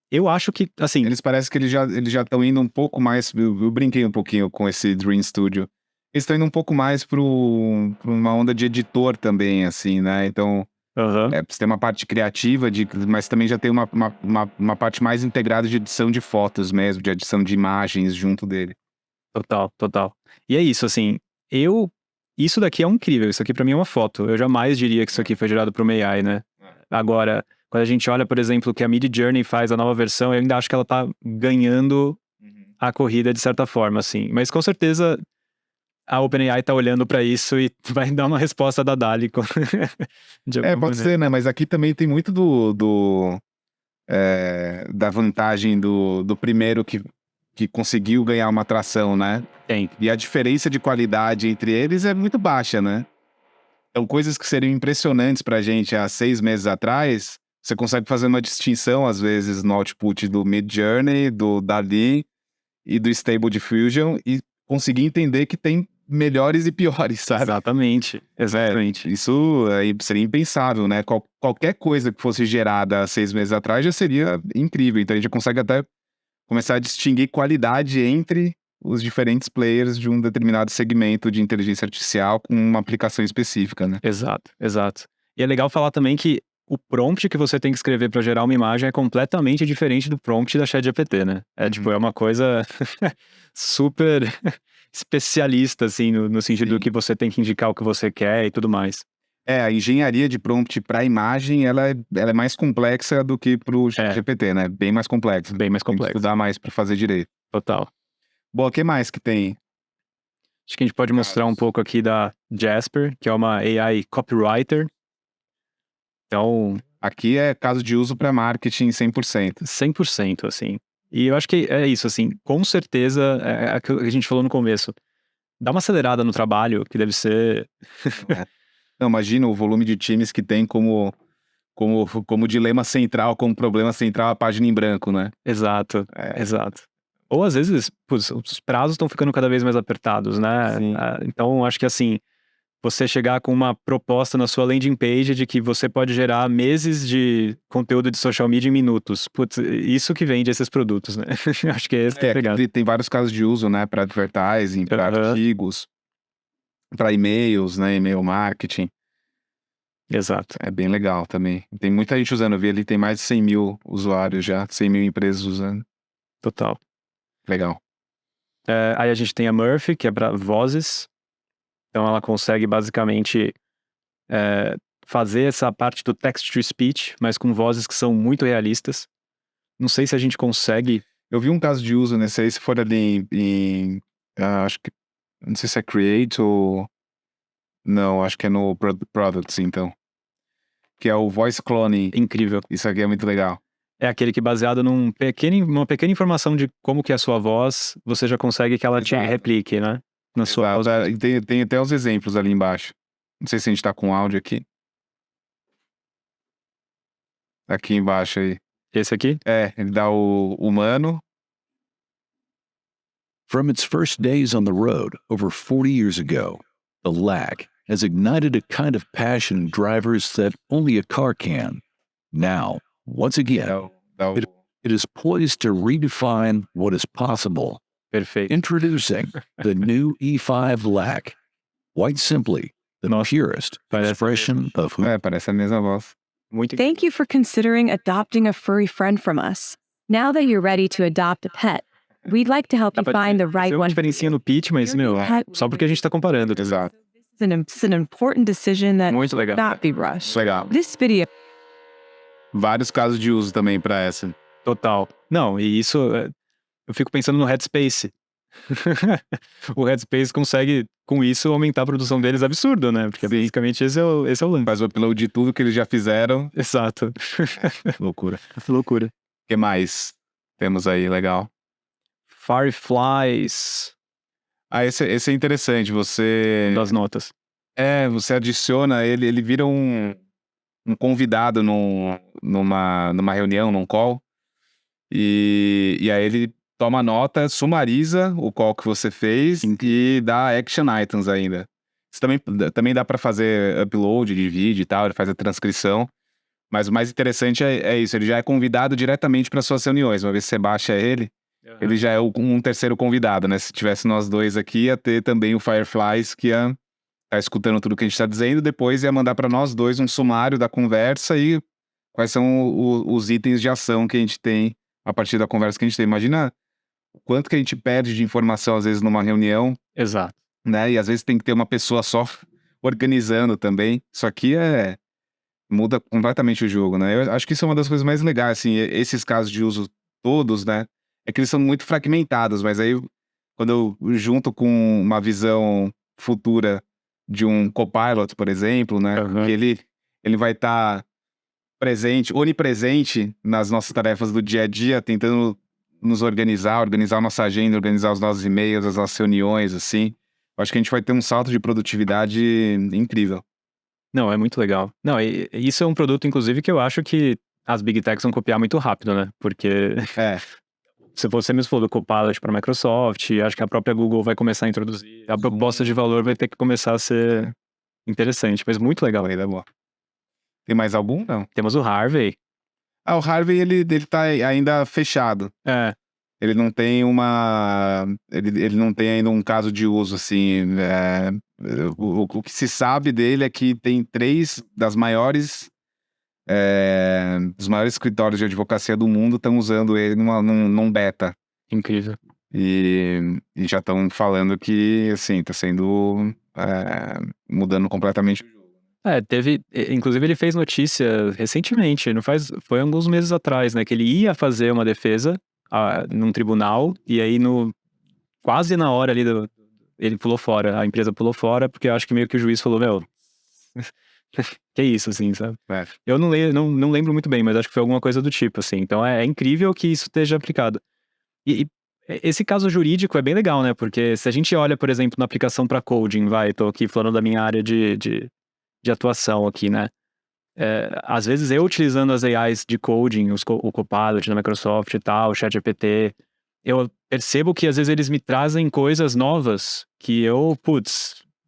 Eu acho que, assim... Eles parecem que eles já estão indo um pouco mais... Eu brinquei um pouquinho com esse Dream Studio. Eles estão indo um pouco mais pra uma onda de editor também, assim, né? Então, você tem uma parte criativa, mas também já tem uma parte mais integrada de edição de fotos mesmo, de edição de imagens junto dele. Total. E é isso, assim, isso daqui é incrível, isso aqui pra mim é uma foto. Eu jamais diria que isso aqui foi gerado por uma AI, né? Agora, quando a gente olha, por exemplo, que a Midjourney faz a nova versão, eu ainda acho que ela tá ganhando a corrida de certa forma, assim. Mas com certeza a OpenAI tá olhando pra isso e vai dar uma resposta da DALL-E. Pode ser, né? Mas aqui também tem muito da vantagem do primeiro que conseguiu ganhar uma atração, né? Tem. E a diferença de qualidade entre eles é muito baixa, né? Então, coisas que seriam impressionantes pra gente há 6 meses atrás, você consegue fazer uma distinção, às vezes, no output do Midjourney, do DALL-E e do Stable Diffusion e conseguir entender que tem melhores e piores, sabe? Exatamente. Isso aí seria impensável, né? Qualquer coisa que fosse gerada há 6 meses atrás já seria incrível. Então a gente consegue até começar a distinguir qualidade entre os diferentes players de um determinado segmento de inteligência artificial com uma aplicação específica, né? Exato. E é legal falar também que o prompt que você tem que escrever para gerar uma imagem é completamente diferente do prompt da ChatGPT, né? É uma coisa super especialista, assim, no sentido do que você tem que indicar o que você quer e tudo mais. A engenharia de prompt para imagem, ela é mais complexa do que pro GPT, né? Bem mais complexa. Bem mais Tem que complexa. estudar mais para fazer direito. Total. Bom, o que mais que tem? Acho que a gente pode mostrar um pouco aqui da Jasper, que é uma AI copywriter. Então... Aqui é caso de uso para marketing 100%. 100%, assim. E eu acho que é isso, assim, com certeza, é o que a gente falou no começo. Dá uma acelerada no trabalho, que deve ser... Não, imagina o volume de times que tem como dilema central, como problema central a página em branco, né? Exato. Ou às vezes, os prazos estão ficando cada vez mais apertados, né? Então, acho que assim, você chegar com uma proposta na sua landing page de que você pode gerar meses de conteúdo de social media em minutos. Putz, isso que vende esses produtos, né? Acho que é esse que é pegado. Tem vários casos de uso, né? Para advertising, para artigos, para e-mails, né? E-mail marketing. Exato. É bem legal também. Tem muita gente usando. Eu vi ali, tem mais de 100 mil usuários já, 100 mil empresas usando. Total. Legal. Aí a gente tem a Murphy, que é para vozes. Então ela consegue basicamente fazer essa parte do text-to-speech, mas com vozes que são muito realistas. Não sei se a gente consegue... Eu vi um caso de uso nesse aí, se for ali acho que... Não sei se é Create ou... Não, acho que é no Products, então. Que é o Voice Cloning. Incrível. Isso aqui é muito legal. É aquele que baseado numa pequena informação de como que é a sua voz, você já consegue que ela te replique, né? na sua Exato. E tem até os exemplos ali embaixo. Não sei se a gente tá com áudio aqui. Aqui embaixo aí. Esse aqui? Ele dá o humano. From its first days on the road over 40 years ago, the LAC has ignited a kind of passion in drivers that only a car can. Now, once again, it is poised to redefine what is possible. Perfeito. Introducing the new E5 LAC. Quite simply, the purest expression of who. Parece a mesma voz. Muito Thank you for considering adopting a furry friend from us. Now that you're ready to adopt a pet, we'd like to help you find the right Tem uma one. diferencinha no pitch, mas, meu, só porque a gente tá comparando. Exato. It's an important decision that Muito legal. not be rushed. Legal. This video Vários casos de uso também pra essa. Total. Não, e isso, eu fico pensando no Headspace. O Headspace consegue, com isso, aumentar a produção deles absurdo, né? Porque basicamente esse é o lance. Faz o upload de tudo que eles já fizeram. Exato. Loucura. Loucura. O que mais temos aí, legal? Fireflies Esse é interessante. Você das notas. você adiciona ele vira um convidado numa reunião, num call. E aí ele toma nota, sumariza o call que você fez e dá action items ainda. Isso também dá para fazer upload de vídeo e tal, ele faz a transcrição. Mas o mais interessante é isso, ele já é convidado diretamente para suas reuniões. Uma vez que você baixa ele já é um terceiro convidado, né? Se tivesse nós dois aqui, ia ter também o Fireflies, que ia tá escutando tudo que a gente tá dizendo, depois ia mandar para nós dois um sumário da conversa e quais são os itens de ação que a gente tem a partir da conversa que a gente tem. Imagina o quanto que a gente perde de informação, às vezes, numa reunião, Exato. né? E às vezes tem que ter uma pessoa só organizando também. Isso aqui muda completamente o jogo, né? Eu acho que isso é uma das coisas mais legais, assim, esses casos de uso todos, né? É que eles são muito fragmentados, mas aí quando eu junto com uma visão futura de um Copilot, por exemplo, né? Que ele vai estar onipresente nas nossas tarefas do dia a dia, tentando nos organizar a nossa agenda, organizar os nossos e-mails, as nossas reuniões, assim. Eu acho que a gente vai ter um salto de produtividade incrível. Não, é muito legal. Não, e isso é um produto, inclusive, que eu acho que as Big Techs vão copiar muito rápido, né? Porque se você mesmo falou do Copilot para a Microsoft, acho que a própria Google vai começar a introduzir. A proposta de valor vai ter que começar a ser interessante, mas muito legal. Tem mais algum? Não. Temos o Harvey. O Harvey, ele tá ainda fechado. Ele não tem ele não tem ainda um caso de uso, assim. O que se sabe dele é que tem 3 dos maiores escritórios de advocacia do mundo estão usando ele num beta. Incrível. E já estão falando que, assim, tá sendo mudando completamente o jogo. Inclusive ele fez notícia recentemente, foi alguns meses atrás, né, que ele ia fazer uma defesa num tribunal, e aí quase na hora ali ele pulou fora, a empresa pulou fora, porque eu acho que meio que o juiz falou, meu, que isso, assim, sabe? Eu não lembro muito bem, mas acho que foi alguma coisa do tipo, assim, então é incrível que isso esteja aplicado. E esse caso jurídico é bem legal, né, porque se a gente olha, por exemplo, na aplicação para coding, tô aqui falando da minha área de atuação aqui, né? Às vezes eu utilizando as AIs de coding, o Copilot da Microsoft e tal, o ChatGPT, eu percebo que às vezes eles me trazem coisas novas que eu,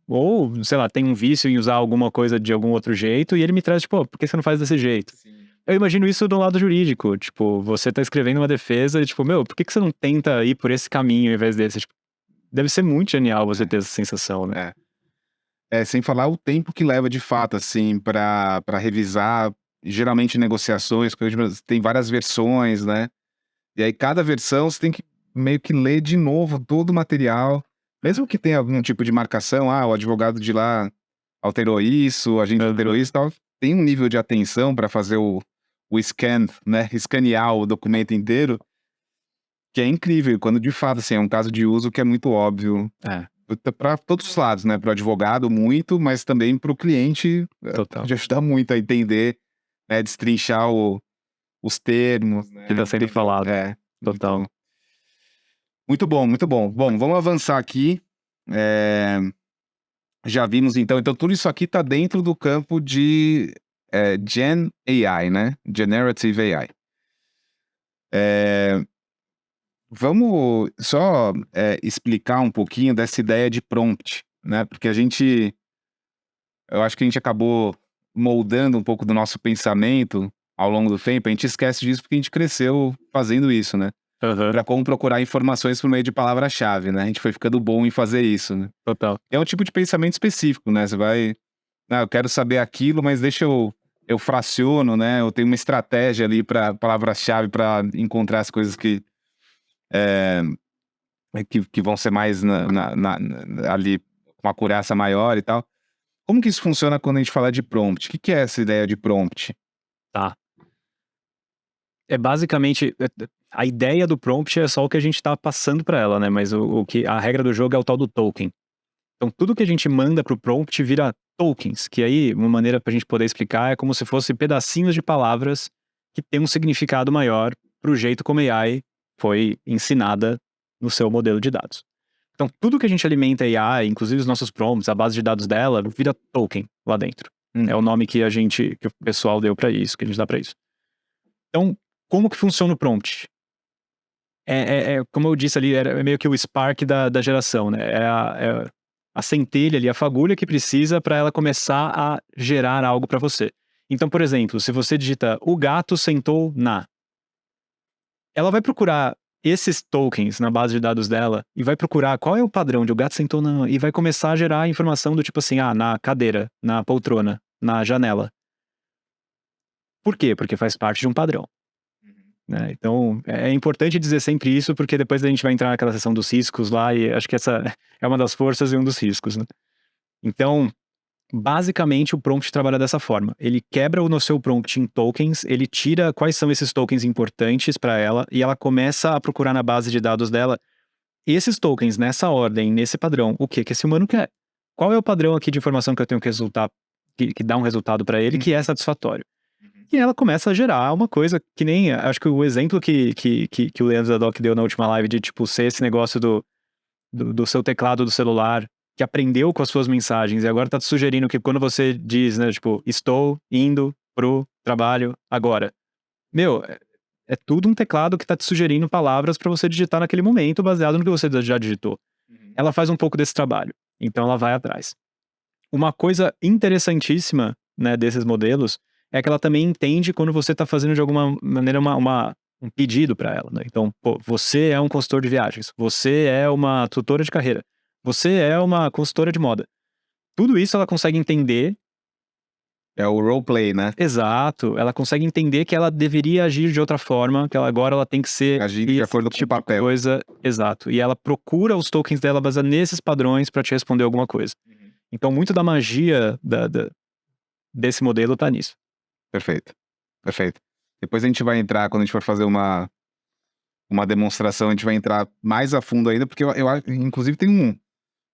ou, sei lá, tenho um vício em usar alguma coisa de algum outro jeito, e ele me traz, tipo, por que você não faz desse jeito? Sim. Eu imagino isso do lado jurídico, tipo, você tá escrevendo uma defesa e, tipo, meu, por que você não tenta ir por esse caminho ao invés desse? Tipo, deve ser muito genial você ter essa sensação, né? Sem falar o tempo que leva de fato, assim, pra revisar, geralmente negociações, porque tem várias versões, né? E aí cada versão você tem que meio que ler de novo todo o material, mesmo que tenha algum tipo de marcação, o advogado de lá alterou isso, a gente alterou isso e tal, tem um nível de atenção para fazer o scan, né? Escanear o documento inteiro, que é incrível, quando de fato, assim, é um caso de uso que é muito óbvio. Para todos os lados, né? Para o advogado, muito, mas também para o cliente, pode ajudar muito a entender, né? Destrinchar os termos, né? Que está sendo falado. Total. Muito bom, muito bom. Bom, vamos avançar aqui. Já vimos então tudo isso aqui está dentro do campo de Gen AI, né? Generative AI. Vamos só explicar um pouquinho dessa ideia de prompt, né? Porque eu acho que a gente acabou moldando um pouco do nosso pensamento ao longo do tempo. A gente esquece disso porque a gente cresceu fazendo isso, né? Para como procurar informações por meio de palavra-chave, né? A gente foi ficando bom em fazer isso, né? Total. É um tipo de pensamento específico, né? Você vai, eu quero saber aquilo, mas deixa eu fraciono, né? Eu tenho uma estratégia ali para palavra-chave para encontrar as coisas que vão ser mais ali com uma acurácia maior e tal. Como que isso funciona quando a gente fala de prompt? O que é essa ideia de prompt? Tá. É basicamente a ideia do prompt é só o que a gente tá passando para ela, né? Mas a regra do jogo é o tal do token. Então tudo que a gente manda pro prompt vira tokens, que aí uma maneira pra gente poder explicar é como se fosse pedacinhos de palavras que têm um significado maior pro jeito como a AI foi ensinada no seu modelo de dados. Então tudo que a gente alimenta a AI, inclusive os nossos prompts, a base de dados dela, vira token lá dentro. É o nome que que o pessoal deu pra isso, que a gente dá pra isso. Então, como que funciona o prompt? Como eu disse ali, é meio que o Spark da geração, né? É a centelha ali, a fagulha que precisa para ela começar a gerar algo para você. Então, por exemplo, se você digita o gato sentou na, ela vai procurar esses tokens na base de dados dela e vai procurar qual é o padrão de o gato sentou na, e vai começar a gerar informação do tipo assim, na cadeira, na poltrona, na janela. Por quê? Porque faz parte de um padrão. Né? Então, é importante dizer sempre isso, porque depois a gente vai entrar naquela seção dos riscos lá, e acho que essa é uma das forças e um dos riscos, né? Então, basicamente, o prompt trabalha dessa forma. Ele quebra o seu prompt em tokens, ele tira quais são esses tokens importantes para ela, e ela começa a procurar na base de dados dela esses tokens, nessa ordem, nesse padrão, o que esse humano quer. Qual é o padrão aqui de informação que eu tenho que resultar, que dá um resultado para ele, que é satisfatório. E ela começa a gerar uma coisa que nem... Acho que o exemplo que o Leandro Zadok deu na última live de, tipo, ser esse negócio do seu teclado do celular, que aprendeu com as suas mensagens e agora tá te sugerindo que quando você diz, né, tipo, estou indo pro trabalho agora. Meu, é tudo um teclado que tá te sugerindo palavras para você digitar naquele momento, baseado no que você já digitou. Ela faz um pouco desse trabalho. Então ela vai atrás. Uma coisa interessantíssima, né, desses modelos é que ela também entende quando você está fazendo de alguma maneira um pedido para ela, né? Então, pô, você é um consultor de viagens, você é uma tutora de carreira, você é uma consultora de moda. Tudo isso ela consegue entender. É o roleplay, né? Exato. Ela consegue entender que ela deveria agir de outra forma, que agora ela tem que ser... Agir de acordo com o papel. Coisa. Exato. E ela procura os tokens dela baseado nesses padrões para te responder alguma coisa. Então, muito da magia desse modelo tá nisso. Perfeito. Depois a gente vai entrar, quando a gente for fazer uma demonstração, a gente vai entrar mais a fundo ainda, porque eu inclusive tem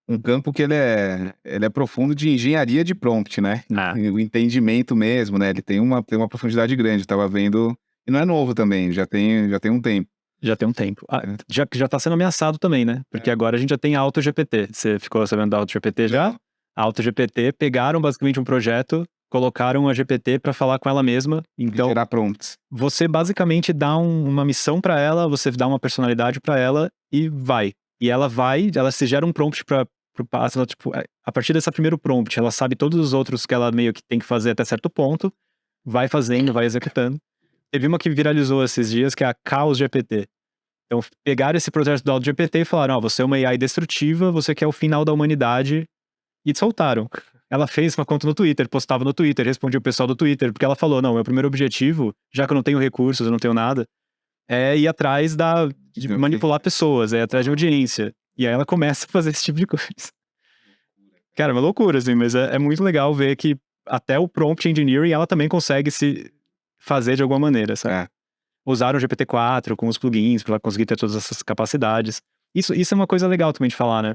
um campo que ele é profundo de engenharia de prompt, né? O entendimento mesmo, né? Ele tem uma profundidade grande, tava vendo, e não é novo também, já tem um tempo. Já tem um tempo. Já tá sendo ameaçado também, né? Porque agora a gente já tem a AutoGPT. Você ficou sabendo da AutoGPT já? A AutoGPT pegaram basicamente um projeto, colocaram a GPT para falar com ela mesma. Então, gerar prompts. Você basicamente dá uma missão para ela, você dá uma personalidade para ela e vai. E ela se gera um prompt para pro passo, ela, tipo, a partir desse primeiro prompt, ela sabe todos os outros que ela meio que tem que fazer até certo ponto, vai fazendo, vai executando. Teve uma que viralizou esses dias, que é a Chaos GPT. Então, pegaram esse projeto do AutoGPT e falaram, você é uma AI destrutiva, você quer o final da humanidade, e soltaram. Ela fez uma conta no Twitter, postava no Twitter, respondia o pessoal do Twitter, porque ela falou, não, meu primeiro objetivo, já que eu não tenho recursos, eu não tenho nada, é ir atrás de manipular pessoas, é ir atrás de audiência. E aí ela começa a fazer esse tipo de coisa. Cara, é uma loucura, assim, mas é muito legal ver que até o prompt engineering, ela também consegue se fazer de alguma maneira, sabe? Usaram o GPT-4 com os plugins para ela conseguir ter todas essas capacidades. Isso é uma coisa legal também de falar, né?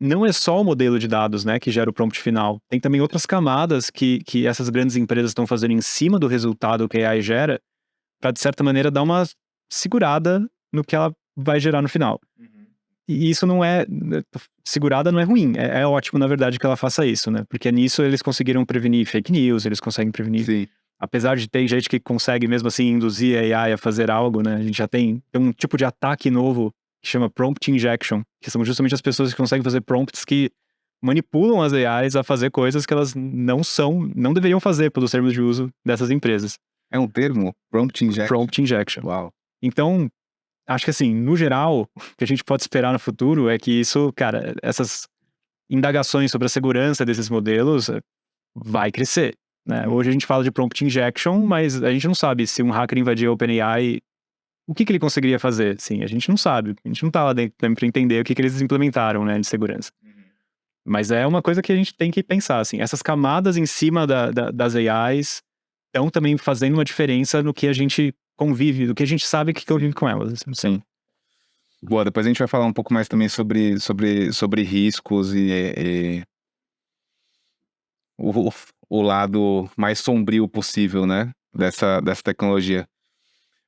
Não é só o modelo de dados, né, que gera o prompt final. Tem também outras camadas que essas grandes empresas estão fazendo em cima do resultado que a AI gera, para de certa maneira dar uma segurada no que ela vai gerar no final. E isso não é... Segurada não é ruim, é ótimo, na verdade, que ela faça isso, né? Porque nisso eles conseguiram prevenir fake news, eles conseguem prevenir... Sim. Apesar de ter gente que consegue mesmo assim induzir a AI a fazer algo, né? A gente já tem um tipo de ataque novo que chama Prompt Injection, que são justamente as pessoas que conseguem fazer prompts que manipulam as AIs a fazer coisas que elas não deveriam fazer pelos termos de uso dessas empresas. É um termo? Prompt Injection? Prompt Injection. Uau. Então, acho que assim, no geral, o que a gente pode esperar no futuro é que isso, cara, essas indagações sobre a segurança desses modelos vai crescer, né? Hoje a gente fala de Prompt Injection, mas a gente não sabe se um hacker invadir a OpenAI, o que ele conseguiria fazer? Sim, a gente não sabe. A gente não tá lá dentro para entender o que eles implementaram, né, de segurança. Mas é uma coisa que a gente tem que pensar, assim. Essas camadas em cima das AIs estão também fazendo uma diferença no que a gente convive, do que a gente sabe que convive com elas. Assim. Sim. Boa, depois a gente vai falar um pouco mais também sobre riscos e o lado mais sombrio possível, né, dessa tecnologia.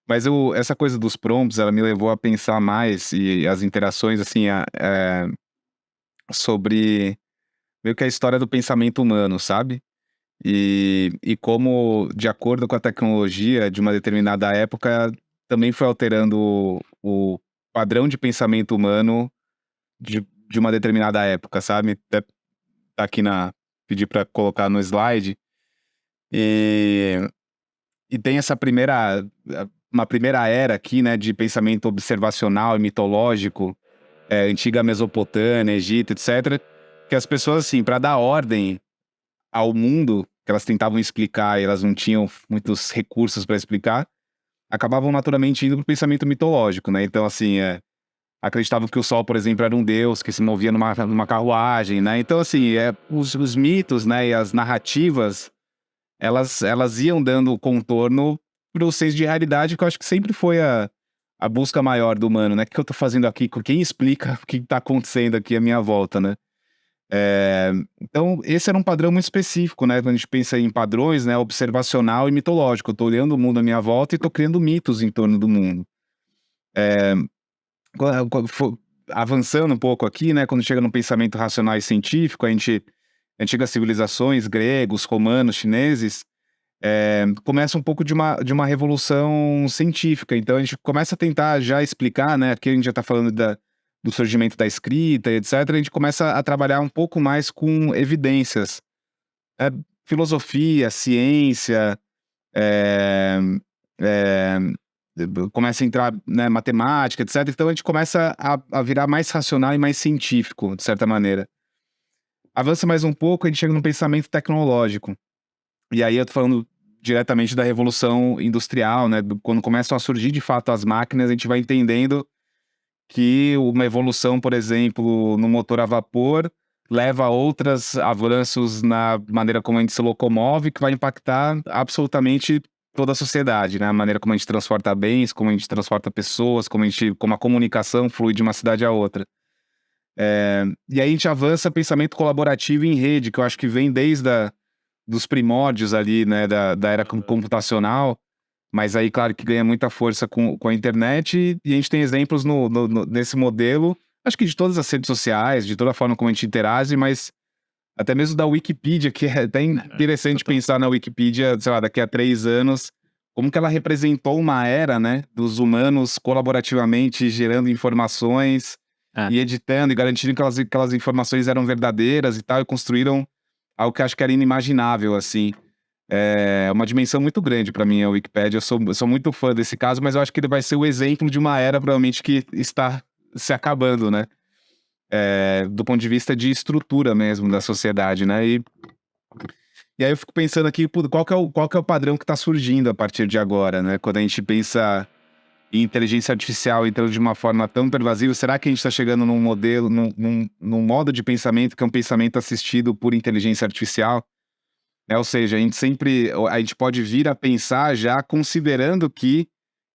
Mas essa coisa dos prompts, ela me levou a pensar mais, e as interações, assim, sobre meio que a história do pensamento humano, sabe? E como, de acordo com a tecnologia de uma determinada época, também foi alterando o padrão de pensamento humano de uma determinada época, sabe? Até tá aqui pedi para colocar no slide. E tem uma primeira era aqui, né, de pensamento observacional e mitológico, antiga Mesopotâmia, Egito, etc., que as pessoas, assim, para dar ordem ao mundo, que elas tentavam explicar e elas não tinham muitos recursos para explicar, acabavam naturalmente indo para o pensamento mitológico, né? Então, assim, acreditavam que o Sol, por exemplo, era um deus que se movia numa carruagem, né? Então, assim, os mitos, né, e as narrativas, elas iam dando contorno para o senso de realidade, que eu acho que sempre foi a busca maior do humano, né? O que eu tô fazendo aqui? Quem explica o que tá acontecendo aqui à minha volta, né? Então, esse era um padrão muito específico, né? Quando a gente pensa em padrões, né? Observacional e mitológico. Eu tô olhando o mundo à minha volta e tô criando mitos em torno do mundo. Avançando um pouco aqui, né? Quando chega no pensamento racional e científico, antigas civilizações, gregos, romanos, chineses, começa um pouco de uma revolução científica. Então a gente começa a tentar já explicar, né? Aqui a gente já está falando do surgimento da escrita, etc. A gente começa a trabalhar um pouco mais com evidências. Filosofia, ciência, começa a entrar, né, matemática, etc. Então a gente começa a virar mais racional e mais científico, de certa maneira. Avança mais um pouco, a gente chega no pensamento tecnológico. E aí eu tô falando diretamente da Revolução Industrial, né? Quando começam a surgir de fato as máquinas, a gente vai entendendo que uma evolução, por exemplo, no motor a vapor, leva a outros avanços na maneira como a gente se locomove, que vai impactar absolutamente toda a sociedade, né? A maneira como a gente transporta bens, como a gente transporta pessoas, como a comunicação flui de uma cidade a outra. E aí a gente avança pensamento colaborativo em rede, que eu acho que vem desde dos primórdios ali, né, da era computacional, mas aí, claro, que ganha muita força com a internet, e a gente tem exemplos nesse modelo, acho que de todas as redes sociais, de toda a forma como a gente interage, mas até mesmo da Wikipedia, que é até interessante pensar na Wikipedia, sei lá, daqui a 3 anos, como que ela representou uma era, né, dos humanos colaborativamente gerando informações e editando e garantindo que aquelas informações eram verdadeiras e tal, e construíram algo que acho que era inimaginável, assim. É uma dimensão muito grande para mim, a Wikipédia. Eu sou muito fã desse caso, mas eu acho que ele vai ser o exemplo de uma era, provavelmente, que está se acabando, né? Do ponto de vista de estrutura mesmo da sociedade, né? E aí eu fico pensando aqui, qual que é o padrão que está surgindo a partir de agora, né? Quando a gente pensa em inteligência artificial entrando de uma forma tão pervasiva, será que a gente está chegando num modelo, num modo de pensamento que é um pensamento assistido por inteligência artificial? Ou seja, a gente pode vir a pensar já considerando que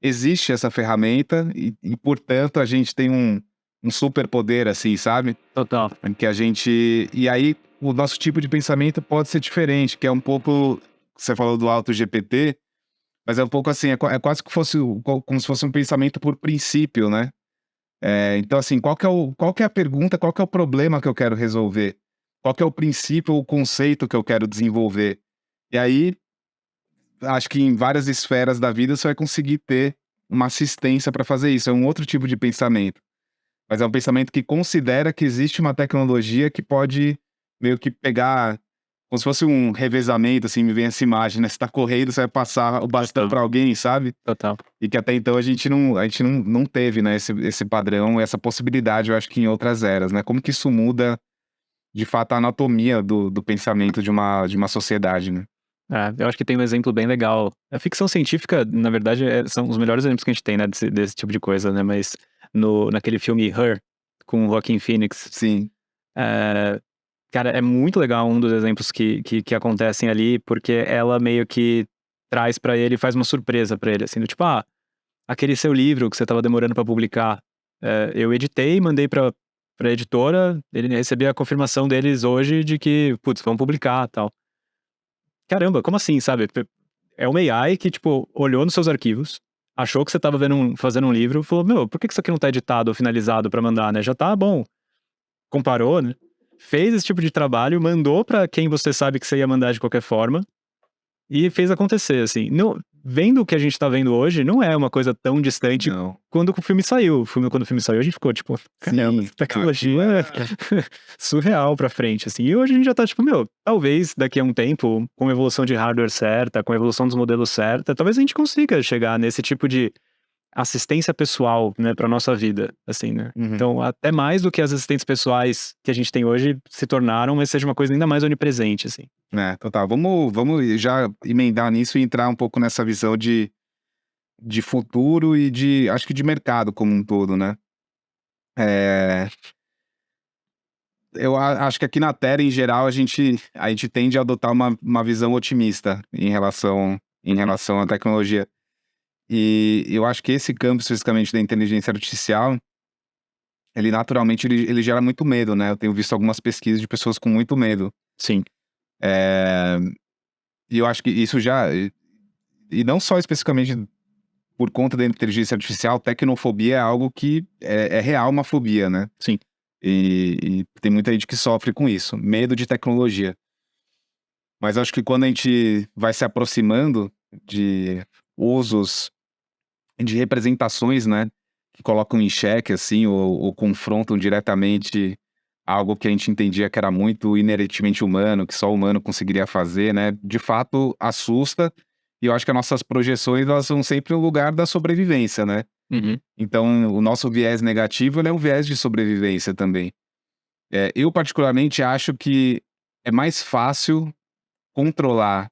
existe essa ferramenta e portanto, a gente tem um superpoder, assim, sabe? Total. E aí, o nosso tipo de pensamento pode ser diferente, que é um pouco... Você falou do AutoGPT, mas é um pouco assim, é quase como se fosse um pensamento por princípio, né? Então, assim, qual que é a pergunta, qual que é o problema que eu quero resolver? Qual que é o princípio ou o conceito que eu quero desenvolver? E aí, acho que em várias esferas da vida você vai conseguir ter uma assistência para fazer isso. É um outro tipo de pensamento. Mas é um pensamento que considera que existe uma tecnologia que pode meio que pegar, como se fosse um revezamento, assim, me vem essa imagem, né? Você tá correndo, você vai passar o bastão para alguém, sabe? Total. E que até então a gente não teve, né, esse padrão, essa possibilidade, eu acho que em outras eras, né? Como que isso muda, de fato, a anatomia do pensamento de uma sociedade, né? Eu acho que tem um exemplo bem legal. A ficção científica, na verdade, são os melhores exemplos que a gente tem, né, desse tipo de coisa, né? Mas naquele filme Her, com o Joaquin Phoenix, Sim. cara, é muito legal um dos exemplos que acontecem ali, porque ela meio que traz pra ele, faz uma surpresa pra ele, assim, do tipo, aquele seu livro que você tava demorando pra publicar, eu editei, mandei pra editora, ele recebeu a confirmação deles hoje de que, putz, vão publicar, tal. Caramba, como assim, sabe? É uma AI que, tipo, olhou nos seus arquivos, achou que você tava fazendo um livro, falou, meu, por que isso aqui não tá editado ou finalizado pra mandar, né? Já tá bom. Comparou, né? Fez esse tipo de trabalho, mandou pra quem você sabe que você ia mandar de qualquer forma e fez acontecer, assim. Não, vendo o que a gente tá vendo hoje, não é uma coisa tão distante Não. quando o filme saiu. Quando o filme saiu, a gente ficou, tipo, caramba, Sim. tecnologia surreal pra frente, assim. E hoje a gente já tá, tipo, meu, talvez daqui a um tempo, com a evolução de hardware certa, com a evolução dos modelos certa, talvez a gente consiga chegar nesse tipo de assistência pessoal, né, pra nossa vida, assim, né? Uhum. Então, até mais do que as assistentes pessoais que a gente tem hoje se tornaram, mas seja uma coisa ainda mais onipresente, assim. Total. Vamos já emendar nisso e entrar um pouco nessa visão de futuro e acho que de mercado como um todo, né? Eu acho que aqui na Terra, em geral, a gente tende a adotar uma visão otimista em relação à tecnologia. E eu acho que esse campo, especificamente da inteligência artificial, ele naturalmente ele gera muito medo, né? Eu tenho visto algumas pesquisas de pessoas com muito medo. Sim. E eu acho que isso e não só especificamente por conta da inteligência artificial, tecnofobia é algo que é real uma fobia, né? Sim. E tem muita gente que sofre com isso, medo de tecnologia. Mas acho que quando a gente vai se aproximando de usos, de representações, né, que colocam em xeque, assim, ou confrontam diretamente algo que a gente entendia que era muito inerentemente humano, que só o humano conseguiria fazer, né, de fato assusta. E eu acho que as nossas projeções, elas são sempre o lugar da sobrevivência, né? Uhum. Então, o nosso viés negativo, ele é um viés de sobrevivência também. Eu particularmente acho que é mais fácil controlar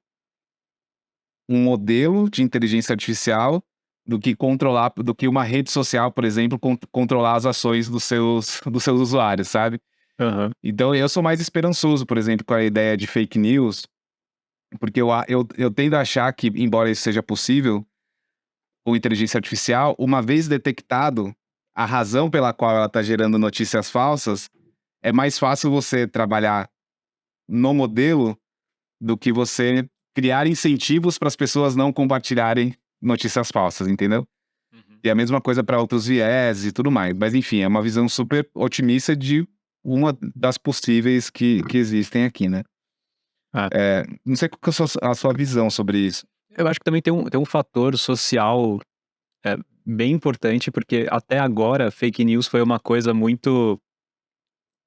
um modelo de inteligência artificial do que uma rede social, por exemplo, controlar as ações dos seus usuários, sabe? Aham. Então, eu sou mais esperançoso, por exemplo, com a ideia de fake news, porque eu tendo a achar que, embora isso seja possível com inteligência artificial, uma vez detectado a razão pela qual ela está gerando notícias falsas, é mais fácil você trabalhar no modelo do que você criar incentivos para as pessoas não compartilharem notícias falsas, entendeu? Uhum. E a mesma coisa para outros viés e tudo mais. Mas enfim, é uma visão super otimista de uma das possíveis que existem aqui, né? Não sei qual que é a sua visão sobre isso. Eu acho que também tem um fator social bem importante, porque até agora fake news foi uma coisa muito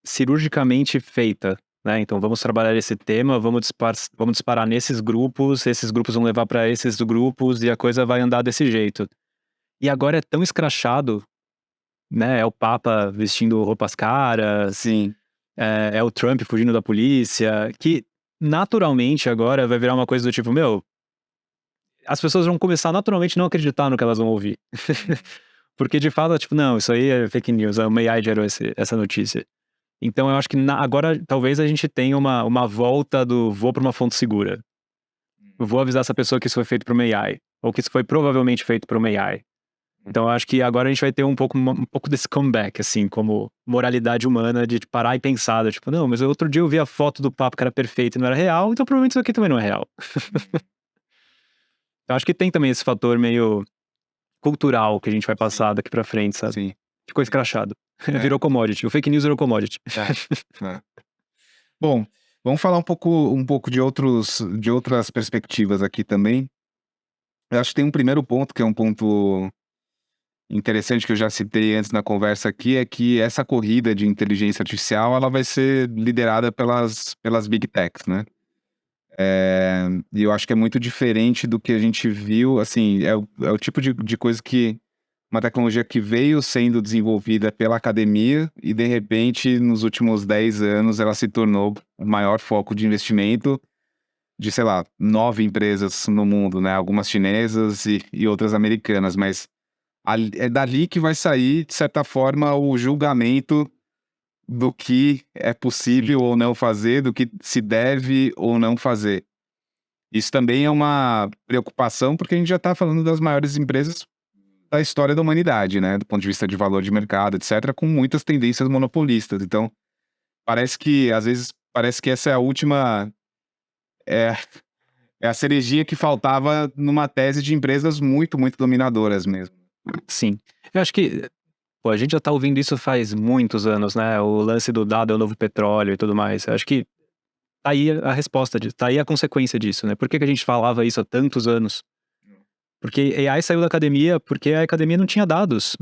cirurgicamente feita, né? Então vamos trabalhar esse tema, vamos disparar nesses grupos, esses grupos vão levar para esses grupos e a coisa vai andar desse jeito. E agora é tão escrachado, né? É o Papa vestindo roupas caras, Sim. é o Trump fugindo da polícia, que naturalmente agora vai virar uma coisa do tipo, meu, as pessoas vão começar naturalmente a não acreditar no que elas vão ouvir. Porque de fato, tipo, não, isso aí é fake news, a AI gerou essa notícia. Então eu acho que agora talvez a gente tenha uma volta do vou para uma fonte segura. Eu vou avisar essa pessoa que isso foi feito por uma AI, ou que isso foi provavelmente feito por uma AI. Então eu acho que agora a gente vai ter um pouco desse comeback, assim, como moralidade humana, de parar e pensar, tipo, não, mas outro dia eu vi a foto do papo que era perfeito e não era real, então provavelmente isso aqui também não é real. Eu acho que tem também esse fator meio cultural que a gente vai passar daqui pra frente, sabe? Sim. ficou escrachado. Virou commodity. O fake news virou commodity. É. Bom, vamos falar um pouco de outras perspectivas aqui também. Eu acho que tem um primeiro ponto, que é um ponto interessante que eu já citei antes na conversa aqui, é que essa corrida de inteligência artificial, ela vai ser liderada pelas Big Techs, né? E eu acho que é muito diferente do que a gente viu, assim, é o tipo de coisa que uma tecnologia que veio sendo desenvolvida pela academia e, de repente, nos últimos 10 anos, ela se tornou o maior foco de investimento de, sei lá, 9 empresas no mundo, né? Algumas chinesas e outras americanas, mas é dali que vai sair, de certa forma, o julgamento do que é possível ou não fazer, do que se deve ou não fazer. Isso também é uma preocupação, porque a gente já está falando das maiores empresas da história da humanidade, né? Do ponto de vista de valor de mercado, etc., com muitas tendências monopolistas. Então, às vezes, parece que essa é a última... É, é a cerejinha que faltava numa tese de empresas muito, muito dominadoras mesmo. Sim. Eu acho que, pô, a gente já tá ouvindo isso faz muitos anos, né? O lance do dado é o novo petróleo e tudo mais. Eu acho que tá aí a resposta disso, tá aí a consequência disso, né? Por que a gente falava isso há tantos anos? Porque AI saiu da academia porque a academia não tinha dados.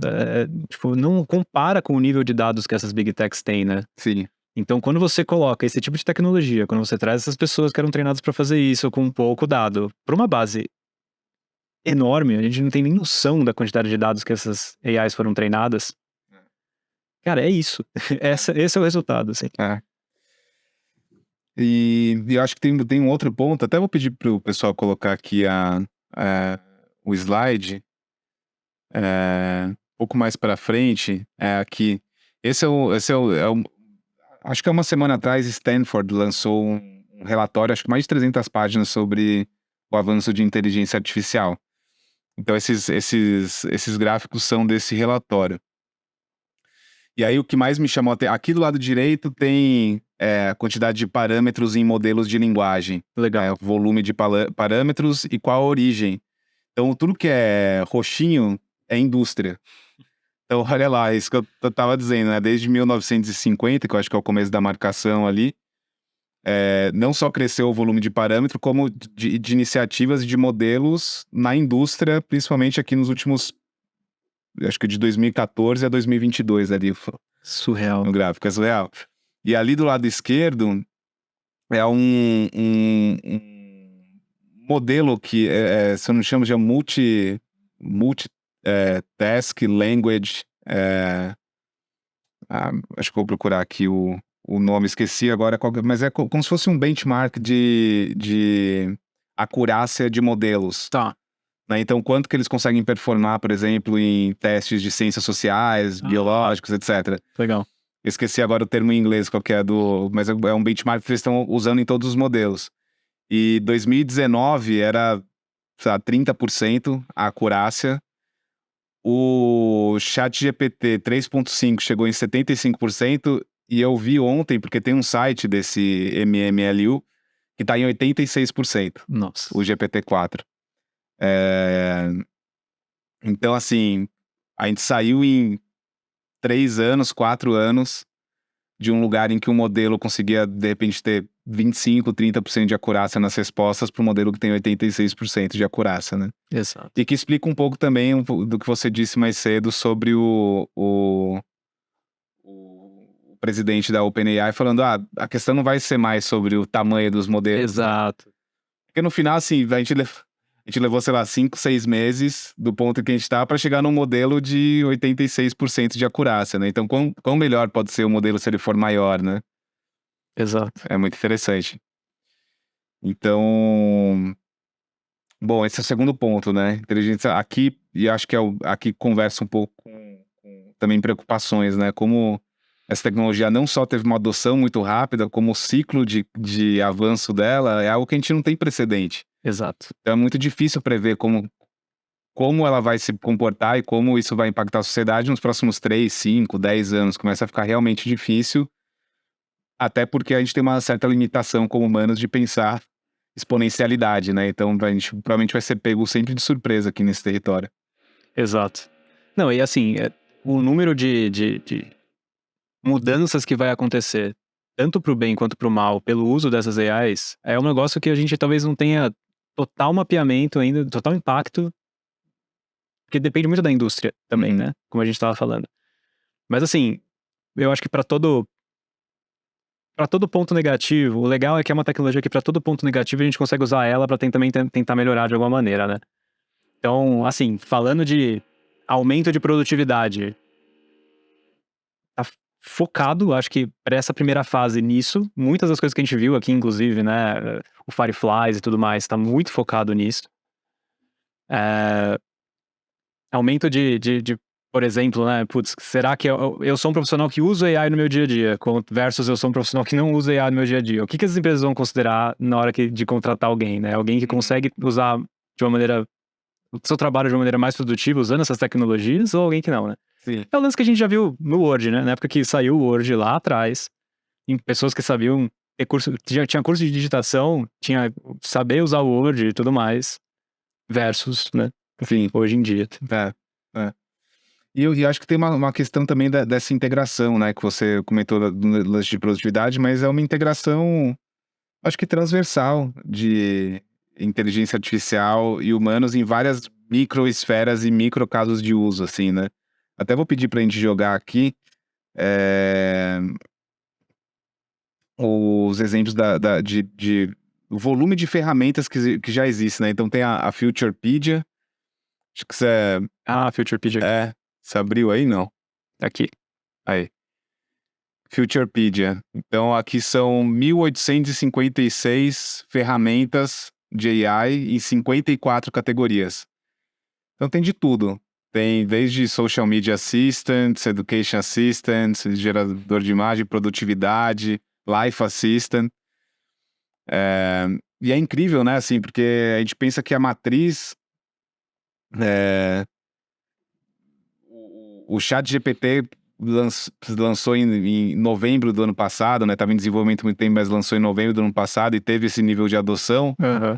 Tipo, não compara com o nível de dados que essas Big Techs têm, né? Sim. Então, quando você coloca esse tipo de tecnologia, quando você traz essas pessoas que eram treinadas para fazer isso com pouco dado, para uma base enorme, a gente não tem nem noção da quantidade de dados que essas AIs foram treinadas. Cara, é isso. Esse é o resultado, assim. E eu acho que tem um outro ponto, até vou pedir pro pessoal colocar aqui o slide um pouco mais para frente, aqui. Acho que há uma semana atrás, Stanford lançou um relatório, acho que mais de 300 páginas, sobre o avanço de inteligência artificial. Então, esses gráficos são desse relatório. E aí, o que mais me chamou aqui do lado direito tem a quantidade de parâmetros em modelos de linguagem. Legal. O volume de parâmetros e qual a origem. Então, tudo que é roxinho é indústria. Então, olha lá, isso que eu tava dizendo, né? Desde 1950, que eu acho que é o começo da marcação ali, não só cresceu o volume de parâmetro, como de iniciativas de modelos na indústria, principalmente aqui nos últimos, acho que de 2014 a 2022 ali. Surreal. No gráfico, é surreal. E ali do lado esquerdo é um modelo que, se eu não chamo de multitask language, acho que vou procurar aqui o nome, esqueci agora, mas é como se fosse um benchmark de acurácia de modelos. Tá. Né? Então, quanto que eles conseguem performar, por exemplo, em testes de ciências sociais, biológicos, etc. Legal. Esqueci agora o termo em inglês, qual que é mas é um benchmark que eles estão usando em todos os modelos. E 2019 era, sei lá, 30% a acurácia. O ChatGPT 3.5 chegou em 75%, e eu vi ontem, porque tem um site desse MMLU, que tá em 86%. Nossa. O GPT-4. Então, assim, a gente saiu em 3 anos, 4 anos, de um lugar em que o modelo conseguia, de repente, ter 25, 30% de acurácia nas respostas, para um modelo que tem 86% de acurácia, né? Exato. E que explica um pouco também do que você disse mais cedo sobre o presidente da OpenAI falando, a questão não vai ser mais sobre o tamanho dos modelos. Exato. Porque no final, assim, a gente levou, sei lá, 5, 6 meses do ponto em que a gente tá para chegar num modelo de 86% de acurácia, né? Então, quão melhor pode ser o modelo se ele for maior, né? Exato. É muito interessante. Então, bom, esse é o segundo ponto, né? Inteligência aqui, e acho que aqui conversa um pouco com também preocupações, né? Como essa tecnologia não só teve uma adoção muito rápida, como o ciclo de avanço dela é algo que a gente não tem precedente. Exato. Então é muito difícil prever como ela vai se comportar e como isso vai impactar a sociedade nos próximos 3, 5, 10 anos. Começa a ficar realmente difícil, até porque a gente tem uma certa limitação como humanos de pensar exponencialidade, né? Então a gente provavelmente vai ser pego sempre de surpresa aqui nesse território. Exato. Não, e assim, o número de mudanças que vai acontecer, tanto para o bem quanto para o mal, pelo uso dessas AIs, é um negócio que a gente talvez não tenha total mapeamento ainda, total impacto, porque depende muito da indústria também, Uhum. né? Como a gente estava falando. Mas assim, eu acho que para todo ponto negativo, o legal é que é uma tecnologia que para todo ponto negativo a gente consegue usar ela para também tentar melhorar de alguma maneira, né? Então, assim, falando de aumento de produtividade, tá focado, acho que para essa primeira fase nisso. Muitas das coisas que a gente viu aqui, inclusive, né, o Fireflies e tudo mais, tá muito focado nisso. É, aumento por exemplo, né, putz, será que eu sou um profissional que usa AI no meu dia a dia, versus eu sou um profissional que não usa AI no meu dia a dia? O que as empresas vão considerar na hora de contratar alguém, né? Alguém que consegue usar de uma maneira, o seu trabalho de uma maneira mais produtiva usando essas tecnologias, ou alguém que não, né? Sim. É o lance que a gente já viu no Word, né? Na época que saiu o Word lá atrás, em pessoas que sabiam ter curso, tinha curso de digitação, tinha saber usar o Word e tudo mais, versus, né? Sim. Hoje em dia. É. E eu acho que tem uma questão também dessa integração, né? Que você comentou do lance de produtividade, mas é uma integração, acho que transversal, de inteligência artificial e humanos em várias microesferas e micro casos de uso, assim, né? Até vou pedir pra gente jogar aqui os exemplos de o volume de ferramentas que já existe, né? Então tem a Futurepedia, acho que você Futurepedia você abriu aí, não? aqui. Aí. Futurepedia. Então aqui são 1.856 ferramentas de AI em 54 categorias. Então tem de tudo. Tem desde Social Media Assistant, Education Assistant, gerador de imagem, produtividade, Life Assistant. E é incrível, né, assim, porque a gente pensa que a matriz, o ChatGPT lançou em novembro do ano passado, né, estava em desenvolvimento há muito tempo, mas lançou em novembro do ano passado e teve esse nível de adoção. Uhum.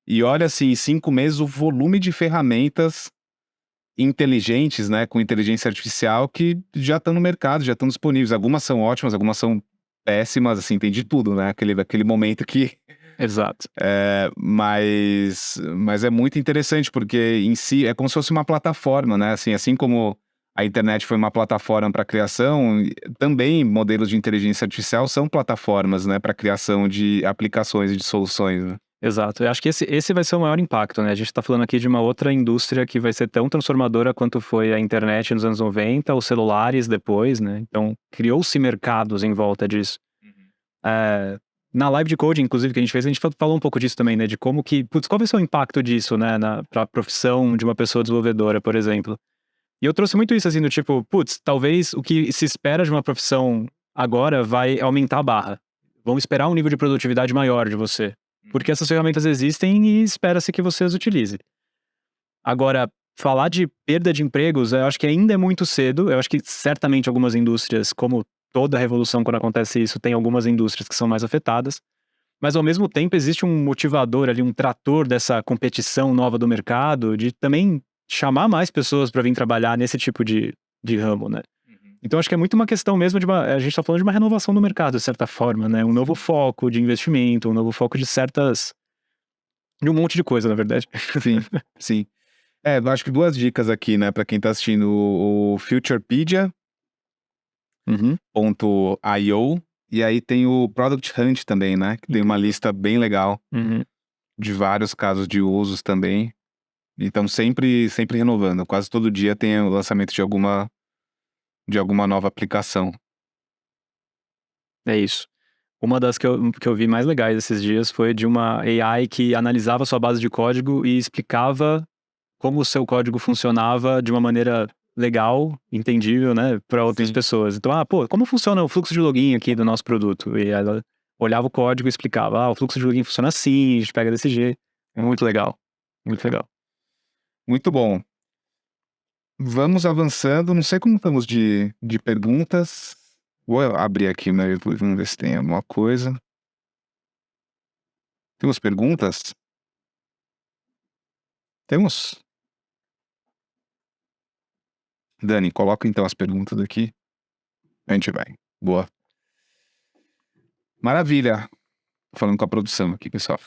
E olha, assim, em 5 meses o volume de ferramentas inteligentes, né, com inteligência artificial que já estão no mercado, já estão disponíveis. Algumas são ótimas, algumas são péssimas, assim, tem de tudo, né, aquele momento que Exato. mas é muito interessante, porque em si é como se fosse uma plataforma, né? Assim como a internet foi uma plataforma para criação, também modelos de inteligência artificial são plataformas, né, para criação de aplicações e de soluções, né? Exato. Eu acho que esse vai ser o maior impacto, né? A gente tá falando aqui de uma outra indústria que vai ser tão transformadora quanto foi a internet nos anos 90, os celulares depois, né? Então, criou-se mercados em volta disso. Na live de coding, inclusive, que a gente falou um pouco disso também, né? De como que, putz, qual vai ser o impacto disso, né? Pra profissão de uma pessoa desenvolvedora, por exemplo. E eu trouxe muito isso, assim, do tipo, putz, talvez o que se espera de uma profissão agora vai aumentar a barra. Vão esperar um nível de produtividade maior de você. Porque essas ferramentas existem e espera-se que você as utilize. Agora, falar de perda de empregos, eu acho que ainda é muito cedo. Eu acho que certamente algumas indústrias, como toda revolução, quando acontece isso, tem algumas indústrias que são mais afetadas. Mas ao mesmo tempo existe um motivador ali, um trator dessa competição nova do mercado, de também chamar mais pessoas para vir trabalhar nesse tipo de ramo, né? Então acho que é muito uma questão mesmo a gente tá falando de uma renovação do mercado, de certa forma, né? Um novo foco de investimento, um novo foco de um monte de coisa, na verdade. Sim, sim. Eu acho que 2 dicas aqui, né, para quem tá assistindo o Futurepedia.io, e aí tem o Product Hunt também, né, que tem uma lista bem legal de vários casos de usos também. Então sempre renovando, quase todo dia tem o lançamento de alguma nova aplicação. É isso. Uma das que eu vi mais legais esses dias foi de uma AI que analisava sua base de código e explicava como o seu código funcionava de uma maneira legal, entendível, né, para outras Sim. pessoas. Então, como funciona o fluxo de login aqui do nosso produto? E ela olhava o código e explicava, o fluxo de login funciona assim, a gente pega desse jeito. É muito legal. Muito legal. Muito bom. Vamos avançando, não sei como estamos de perguntas. Vou abrir aqui, né, vamos ver se tem alguma coisa. Temos perguntas? Temos? Dani, coloca então as perguntas aqui. A gente vai. Boa. Maravilha. Tô falando com a produção aqui, pessoal.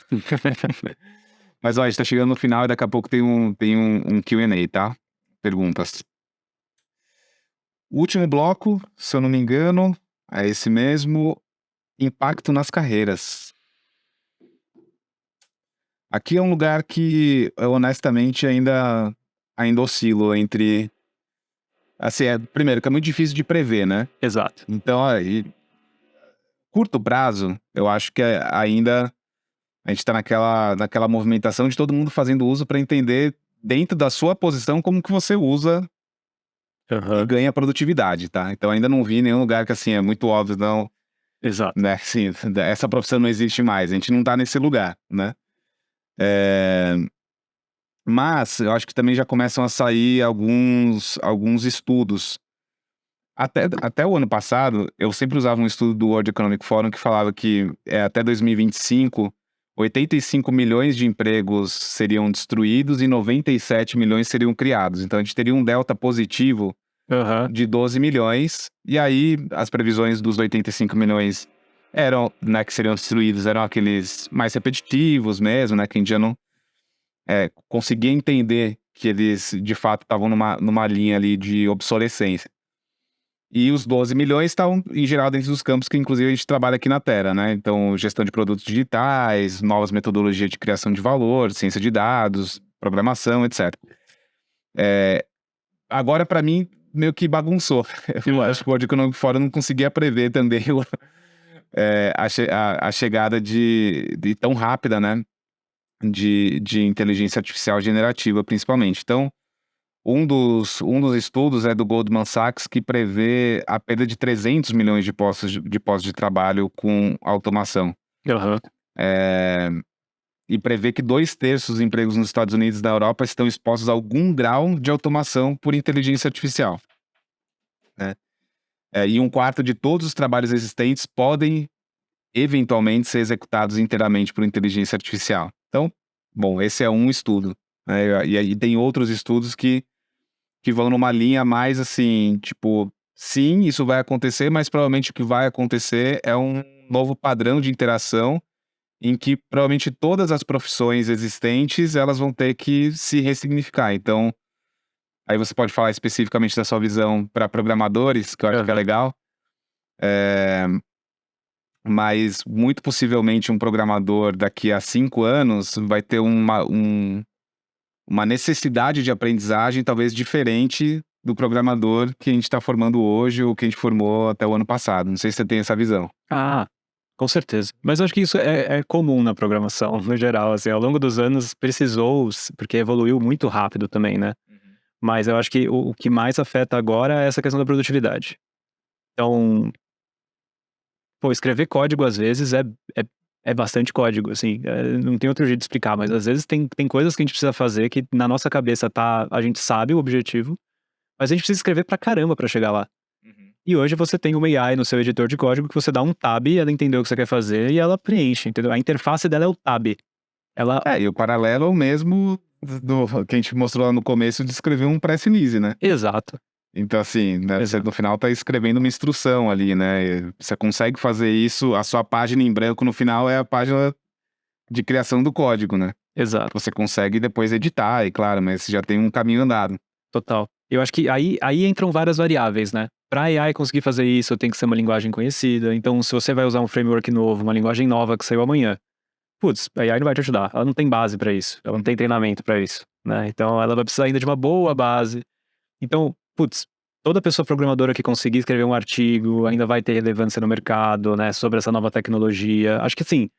Mas ó, a gente tá chegando no final e daqui a pouco tem um Q&A, tá? Perguntas. O último bloco, se eu não me engano, é esse mesmo. Impacto nas carreiras. Aqui é um lugar que eu honestamente ainda oscilo entre... Assim, primeiro, que é muito difícil de prever, né? Exato. Então, ó, curto prazo, eu acho que ainda a gente tá naquela movimentação de todo mundo fazendo uso para entender dentro da sua posição como que você usa e ganha produtividade, tá? Então ainda não vi nenhum lugar que assim é muito óbvio, não, Exato. né? Assim, essa profissão não existe mais, a gente não tá nesse lugar, né? Mas eu acho que também já começam a sair alguns estudos. Até o ano passado, eu sempre usava um estudo do World Economic Forum que falava que até 2025, 85 milhões de empregos seriam destruídos e 97 milhões seriam criados. Então a gente teria um delta positivo de 12 milhões. E aí as previsões dos 85 milhões eram, né, que seriam destruídos, eram aqueles mais repetitivos mesmo, né, que a gente já não conseguia entender que eles de fato estavam numa linha ali de obsolescência. E os 12 milhões estão, em geral, dentro dos campos que, inclusive, a gente trabalha aqui na Terra, né? Então, gestão de produtos digitais, novas metodologias de criação de valor, ciência de dados, programação, etc. Agora, para mim, meio que bagunçou. Eu acho que o World Economic Forum não conseguia prever também a chegada de tão rápida, né? De inteligência artificial generativa, principalmente. Então, um dos estudos é do Goldman Sachs que prevê a perda de 300 milhões de postos de trabalho com automação. E prevê que 2/3 dos empregos nos Estados Unidos e na Europa estão expostos a algum grau de automação por inteligência artificial. Né? E 1/4 de todos os trabalhos existentes podem, eventualmente, ser executados inteiramente por inteligência artificial. Então, bom, esse é um estudo. Né? E aí tem outros estudos que vão numa linha mais assim, tipo, sim, isso vai acontecer, mas provavelmente o que vai acontecer é um novo padrão de interação em que provavelmente todas as profissões existentes, elas vão ter que se ressignificar. Então, aí você pode falar especificamente da sua visão para programadores, que eu acho que é legal. Mas muito possivelmente um programador daqui a 5 anos vai ter uma necessidade de aprendizagem talvez diferente do programador que a gente está formando hoje ou que a gente formou até o ano passado. Não sei se você tem essa visão. Com certeza. Mas eu acho que isso é comum na programação, no geral. Assim, ao longo dos anos precisou, porque evoluiu muito rápido também, né? Mas eu acho que o que mais afeta agora é essa questão da produtividade. Então, escrever código às vezes é bastante código, assim. Não tem outro jeito de explicar, mas às vezes tem coisas que a gente precisa fazer que na nossa cabeça a gente sabe o objetivo, mas a gente precisa escrever pra caramba pra chegar lá. E hoje você tem uma AI no seu editor de código que você dá um tab, ela entendeu o que você quer fazer e ela preenche, entendeu? A interface dela é o tab. E o paralelo é o mesmo do que a gente mostrou lá no começo de escrever um press release, né? Exato. Então, assim, né, você no final tá escrevendo uma instrução ali, né? Você consegue fazer isso, a sua página em branco no final é a página de criação do código, né? Exato. Você consegue depois editar, e claro, mas já tem um caminho andado. Total. Eu acho que aí entram várias variáveis, né? Para a AI conseguir fazer isso, tem que ser uma linguagem conhecida. Então, se você vai usar um framework novo, uma linguagem nova que saiu amanhã, a AI não vai te ajudar. Ela não tem base para isso. Ela não tem treinamento para isso, né? Então, ela vai precisar ainda de uma boa base. Então, toda pessoa programadora que conseguir escrever um artigo ainda vai ter relevância no mercado, né? Sobre essa nova tecnologia. Acho que, assim,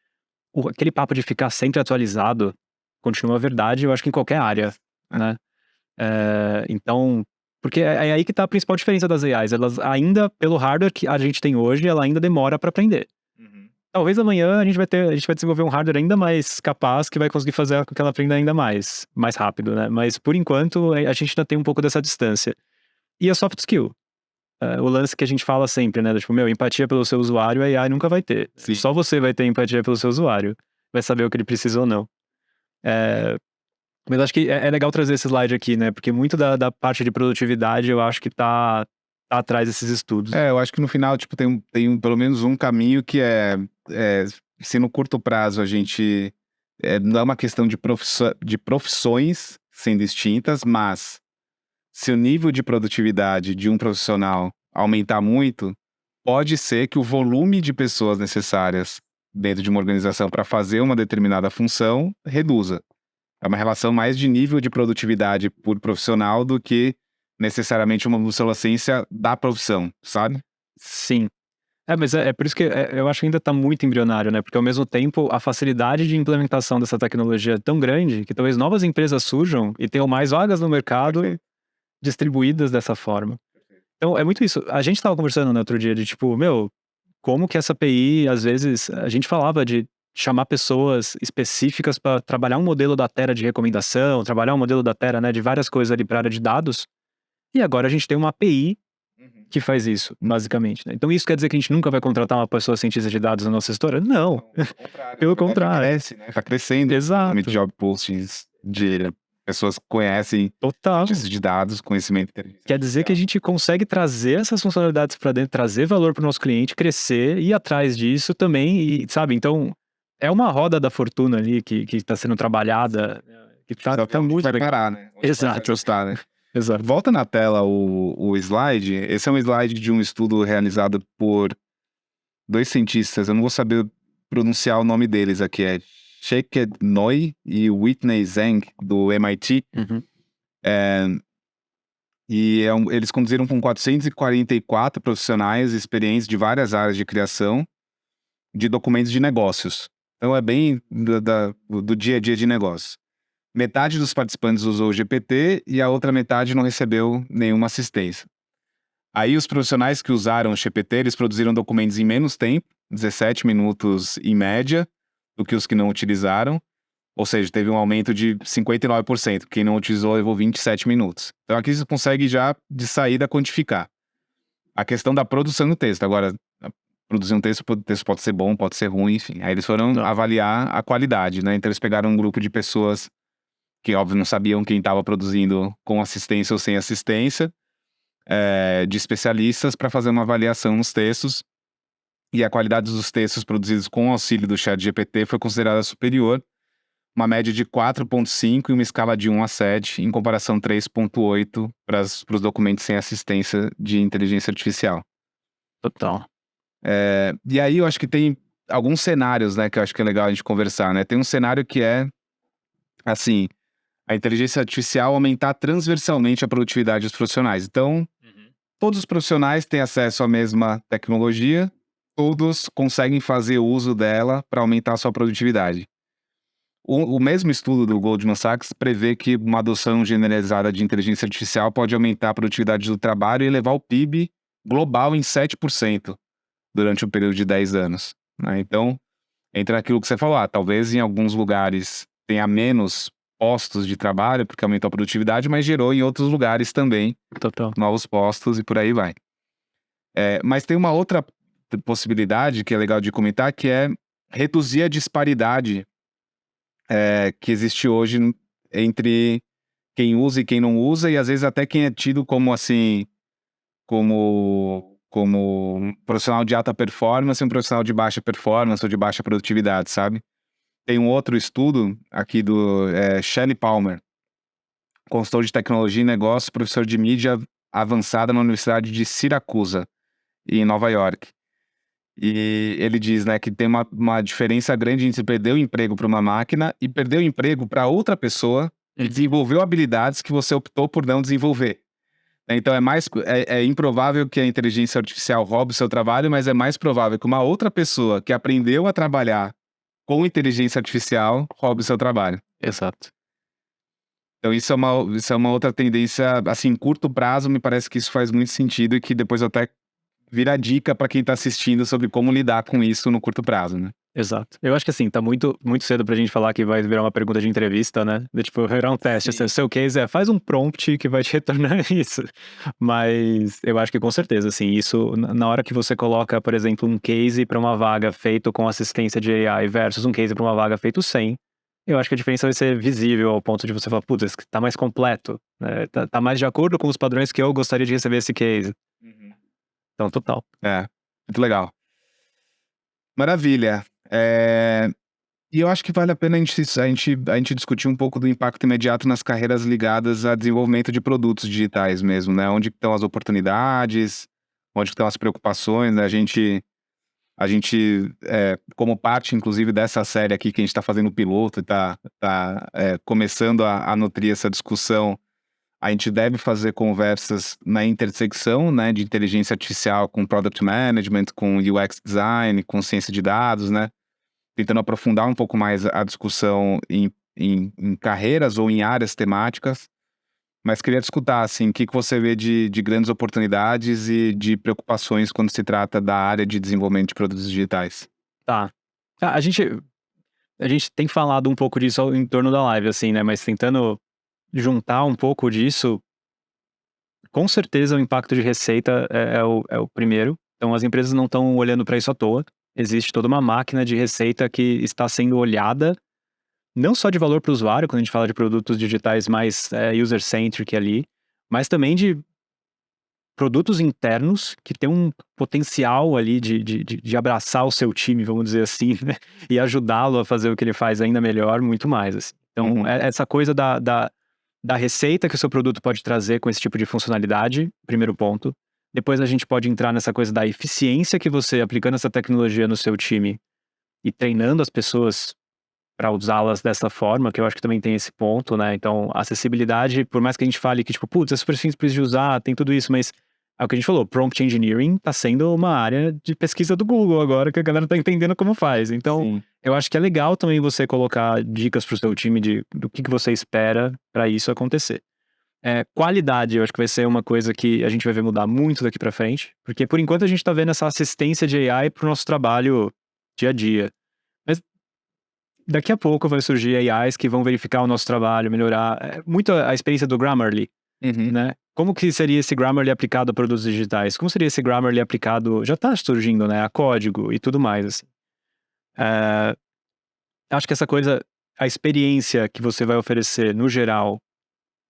aquele papo de ficar sempre atualizado continua verdade, eu acho que em qualquer área, né? Então, porque é aí que tá a principal diferença das AIs. Elas ainda, pelo hardware que a gente tem hoje, ela ainda demora para aprender. Talvez amanhã a gente vai desenvolver um hardware ainda mais capaz que vai conseguir fazer com que ela aprenda ainda mais rápido, né? Mas por enquanto a gente ainda tem um pouco dessa distância. E a soft skill. O lance que a gente fala sempre, né? Tipo, empatia pelo seu usuário, a AI nunca vai ter. Sim. Só você vai ter empatia pelo seu usuário. Vai saber o que ele precisa ou não. Mas acho que é legal trazer esse slide aqui, né? Porque muito da parte de produtividade eu acho que tá atrás desses estudos. Eu acho que no final, tipo, tem pelo menos um caminho que se no curto prazo a gente, não é uma questão de profissões sendo distintas, mas se o nível de produtividade de um profissional aumentar muito, pode ser que o volume de pessoas necessárias dentro de uma organização para fazer uma determinada função reduza. É uma relação mais de nível de produtividade por profissional do que necessariamente uma obsolescência da profissão, sabe? Sim. Mas é por isso que eu acho que ainda tá muito embrionário, né? Porque ao mesmo tempo a facilidade de implementação dessa tecnologia é tão grande que talvez novas empresas surjam e tenham mais vagas no mercado distribuídas dessa forma. Então é muito isso. A gente tava conversando no outro dia de tipo, como que essa API, às vezes, a gente falava de chamar pessoas específicas para trabalhar um modelo da Terra de recomendação, trabalhar um modelo da Terra, né, de várias coisas ali para área de dados. E agora a gente tem uma API que faz isso, basicamente, né? Então isso quer dizer que a gente nunca vai contratar uma pessoa cientista de dados na nossa história? Não. Pelo contrário. Cresce, né? Tá crescendo. Exato. O job postings de pessoas que conhecem Total. cientistas de dados, conhecimento inteligente. Quer dizer que a gente consegue trazer essas funcionalidades para dentro, trazer valor para o nosso cliente, crescer, ir atrás disso também, e sabe? Então é uma roda da fortuna ali que está sendo trabalhada, que tá muito vai parar, né? Exato. Vai ajustar, né? Exato. Volta na tela o slide. Esse é um slide de um estudo realizado por 2 cientistas. Eu não vou saber pronunciar o nome deles aqui. É Sheked Noy e Whitney Zhang, do MIT. Uhum. Eles conduziram com 444 profissionais experientes de várias áreas de criação de documentos de negócios. Então é bem do dia a dia de negócio. Metade dos participantes usou o GPT e a outra metade não recebeu nenhuma assistência. Aí os profissionais que usaram o GPT, eles produziram documentos em menos tempo, 17 minutos em média, do que os que não utilizaram. Ou seja, teve um aumento de 59%. Quem não utilizou levou 27 minutos. Então aqui você consegue já de saída quantificar. A questão da produção do texto. Agora, produzir um texto, o texto pode ser bom, pode ser ruim, enfim. Aí eles foram avaliar a qualidade, né? Então eles pegaram um grupo de pessoas que, óbvio, não sabiam quem estava produzindo com assistência ou sem assistência, de especialistas para fazer uma avaliação nos textos. E a qualidade dos textos produzidos com o auxílio do ChatGPT foi considerada superior, uma média de 4,5 e uma escala de 1 a 7, em comparação 3,8 para os documentos sem assistência de inteligência artificial. Total. E aí eu acho que tem alguns cenários, né, que eu acho que é legal a gente conversar, né? Tem um cenário que é, assim, a inteligência artificial aumentar transversalmente a produtividade dos profissionais. Então, todos os profissionais têm acesso à mesma tecnologia, todos conseguem fazer uso dela para aumentar a sua produtividade. O mesmo estudo do Goldman Sachs prevê que uma adoção generalizada de inteligência artificial pode aumentar a produtividade do trabalho e elevar o PIB global em 7% durante um período de 10 anos. Né? Então, entra naquilo que você falou, talvez em alguns lugares tenha menos postos de trabalho, porque aumentou a produtividade, mas gerou em outros lugares também novos postos e por aí vai. Mas tem uma outra possibilidade que é legal de comentar, que é reduzir a disparidade que existe hoje entre quem usa e quem não usa, e às vezes até quem é tido como assim, como um profissional de alta performance e um profissional de baixa performance ou de baixa produtividade, sabe? Tem um outro estudo aqui do Shelley Palmer, consultor de tecnologia e negócios, professor de mídia avançada na Universidade de Siracusa, em Nova York. E ele diz, né, que tem uma diferença grande entre perder o emprego para uma máquina e perder o emprego para outra pessoa que desenvolveu habilidades que você optou por não desenvolver. Então é improvável que a inteligência artificial roube o seu trabalho, mas é mais provável que uma outra pessoa que aprendeu a trabalhar com inteligência artificial roube o seu trabalho. Exato. Então isso é uma outra tendência, assim, em curto prazo, me parece que isso faz muito sentido e que depois eu até vira dica para quem tá assistindo sobre como lidar com isso no curto prazo, né? Exato. Eu acho que assim, tá muito, muito cedo pra gente falar que vai virar uma pergunta de entrevista, né? Tipo, virar um teste. O seu case faz um prompt que vai te retornar isso. Mas eu acho que com certeza, assim, isso, na hora que você coloca, por exemplo, um case pra uma vaga feito com assistência de AI versus um case pra uma vaga feito sem, Eu acho que a diferença vai ser visível ao ponto de você falar, putz, esse tá mais completo, né? Tá mais de acordo com os padrões que eu gostaria de receber esse case. Então, total. É, muito legal. Maravilha. E eu acho que vale a pena a gente discutir um pouco do impacto imediato nas carreiras ligadas a desenvolvimento de produtos digitais mesmo, né? Onde que estão as oportunidades, onde que estão as preocupações, né? A gente, como parte, inclusive, dessa série aqui que a gente está fazendo o piloto e está começando a nutrir essa discussão, a gente deve fazer conversas na intersecção, né, de inteligência artificial com product management, com UX design, com ciência de dados, né? Tentando aprofundar um pouco mais a discussão em carreiras ou em áreas temáticas. Mas queria te escutar, assim, o que você vê de grandes oportunidades e de preocupações quando se trata da área de desenvolvimento de produtos digitais. Tá. A gente tem falado um pouco disso em torno da live, assim, né? Mas tentando juntar um pouco disso, com certeza o impacto de receita é o primeiro. Então, as empresas não estão olhando para isso à toa. Existe toda uma máquina de receita que está sendo olhada, não só de valor para o usuário, quando a gente fala de produtos digitais mais user-centric ali, mas também de produtos internos que tem um potencial ali de abraçar o seu time, vamos dizer assim, né? E ajudá-lo a fazer o que ele faz ainda melhor, muito mais, assim. Então, essa coisa da receita que o seu produto pode trazer com esse tipo de funcionalidade, primeiro ponto. Depois a gente pode entrar nessa coisa da eficiência que você, aplicando essa tecnologia no seu time e treinando as pessoas para usá-las dessa forma, que eu acho que também tem esse ponto, né? Então, acessibilidade, por mais que a gente fale que, tipo, putz, é super simples de usar, tem tudo isso, mas é o que a gente falou, prompt engineering tá sendo uma área de pesquisa do Google agora, que a galera tá entendendo como faz. Então, Sim. eu acho que é legal também você colocar dicas pro seu time do que você espera para isso acontecer. Qualidade, eu acho que vai ser uma coisa que a gente vai ver mudar muito daqui para frente, porque por enquanto a gente tá vendo essa assistência de AI pro nosso trabalho dia a dia. Mas daqui a pouco vai surgir AIs que vão verificar o nosso trabalho, melhorar. Muito a experiência do Grammarly, né? Como que seria esse Grammarly aplicado a produtos digitais? Como seria esse Grammarly aplicado... Já tá surgindo, né? A código e tudo mais, assim. Acho que essa coisa... A experiência que você vai oferecer, no geral,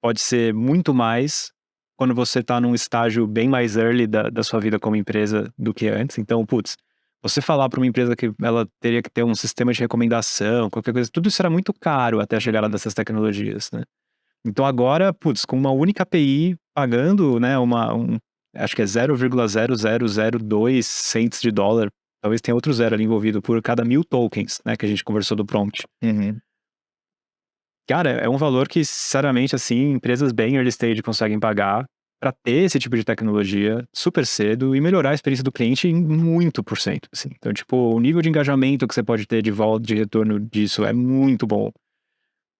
pode ser muito mais quando você tá num estágio bem mais early da sua vida como empresa do que antes. Então, putz, você falar para uma empresa que ela teria que ter um sistema de recomendação, qualquer coisa, tudo isso era muito caro até a chegada dessas tecnologias, né? Então agora, putz, com uma única API pagando, né, acho que é 0,0002 cents de dólar, talvez tenha outro zero ali envolvido por cada 1000 tokens, né, que a gente conversou do prompt. Cara, é um valor que, sinceramente, assim, empresas bem early stage conseguem pagar para ter esse tipo de tecnologia super cedo e melhorar a experiência do cliente em muito por cento, assim. Então, tipo, o nível de engajamento que você pode ter de volta, de retorno disso é muito bom.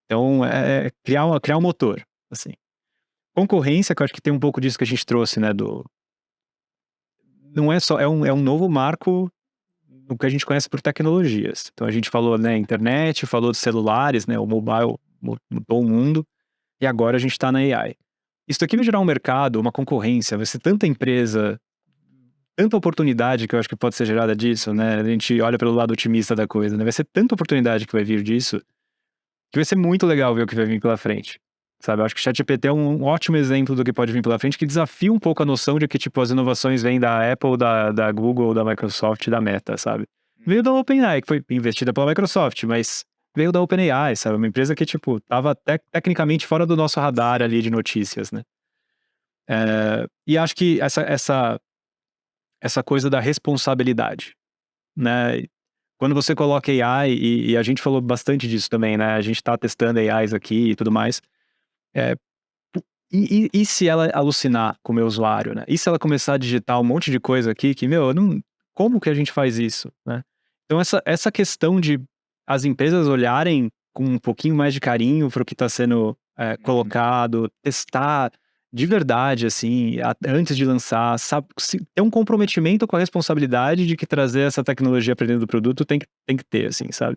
Então, criar um motor, assim. Concorrência, que eu acho que tem um pouco disso que a gente trouxe, né, não é só, é um novo marco no que a gente conhece por tecnologias. Então, a gente falou, né, internet, falou de celulares, né, o mobile mudou o mundo, e agora a gente tá na AI. Isso aqui vai gerar um mercado, uma concorrência, vai ser tanta empresa, tanta oportunidade que eu acho que pode ser gerada disso, né? A gente olha pelo lado otimista da coisa, né? Vai ser tanta oportunidade que vai vir disso, que vai ser muito legal ver o que vai vir pela frente. Sabe? Eu acho que o ChatGPT é um ótimo exemplo do que pode vir pela frente, que desafia um pouco a noção de que, tipo, as inovações vêm da Apple, da Google, da Microsoft, da Meta, sabe? Veio da OpenAI, que foi investida pela Microsoft, mas veio da OpenAI, sabe? Uma empresa que, tipo, tava tecnicamente fora do nosso radar ali de notícias, né? E acho que essa coisa da responsabilidade, né? Quando você coloca AI, e a gente falou bastante disso também, né? A gente tá testando AIs aqui e tudo mais. E se ela alucinar com o meu usuário, né? E se ela começar a digitar um monte de coisa aqui que, meu, como que a gente faz isso, né? Então, essa questão de as empresas olharem com um pouquinho mais de carinho para o que está sendo colocado, testar de verdade, assim, antes de lançar, sabe, ter um comprometimento com a responsabilidade de que trazer essa tecnologia para dentro do produto tem que ter, assim, sabe?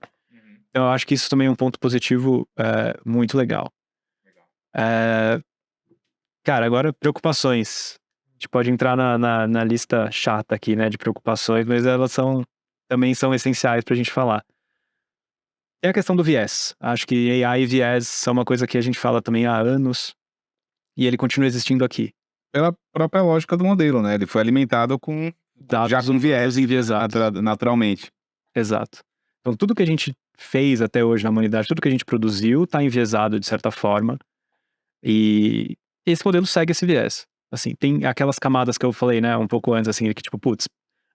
Então, eu acho que isso também é um ponto positivo muito legal. Cara, agora preocupações. A gente pode entrar na lista chata aqui, né, de preocupações, mas elas também são essenciais pra gente falar. Tem a questão do viés. Acho que AI e viés são uma coisa que a gente fala também há anos e ele continua existindo aqui. Pela própria lógica do modelo, né? Ele foi alimentado com Dados já com viés enviesados. naturalmente. Exato. Então, tudo que a gente fez até hoje na humanidade, tudo que a gente produziu está enviesado de certa forma. E esse modelo segue esse viés. Assim, tem aquelas camadas que eu falei, né, um pouco antes, assim, que tipo, putz,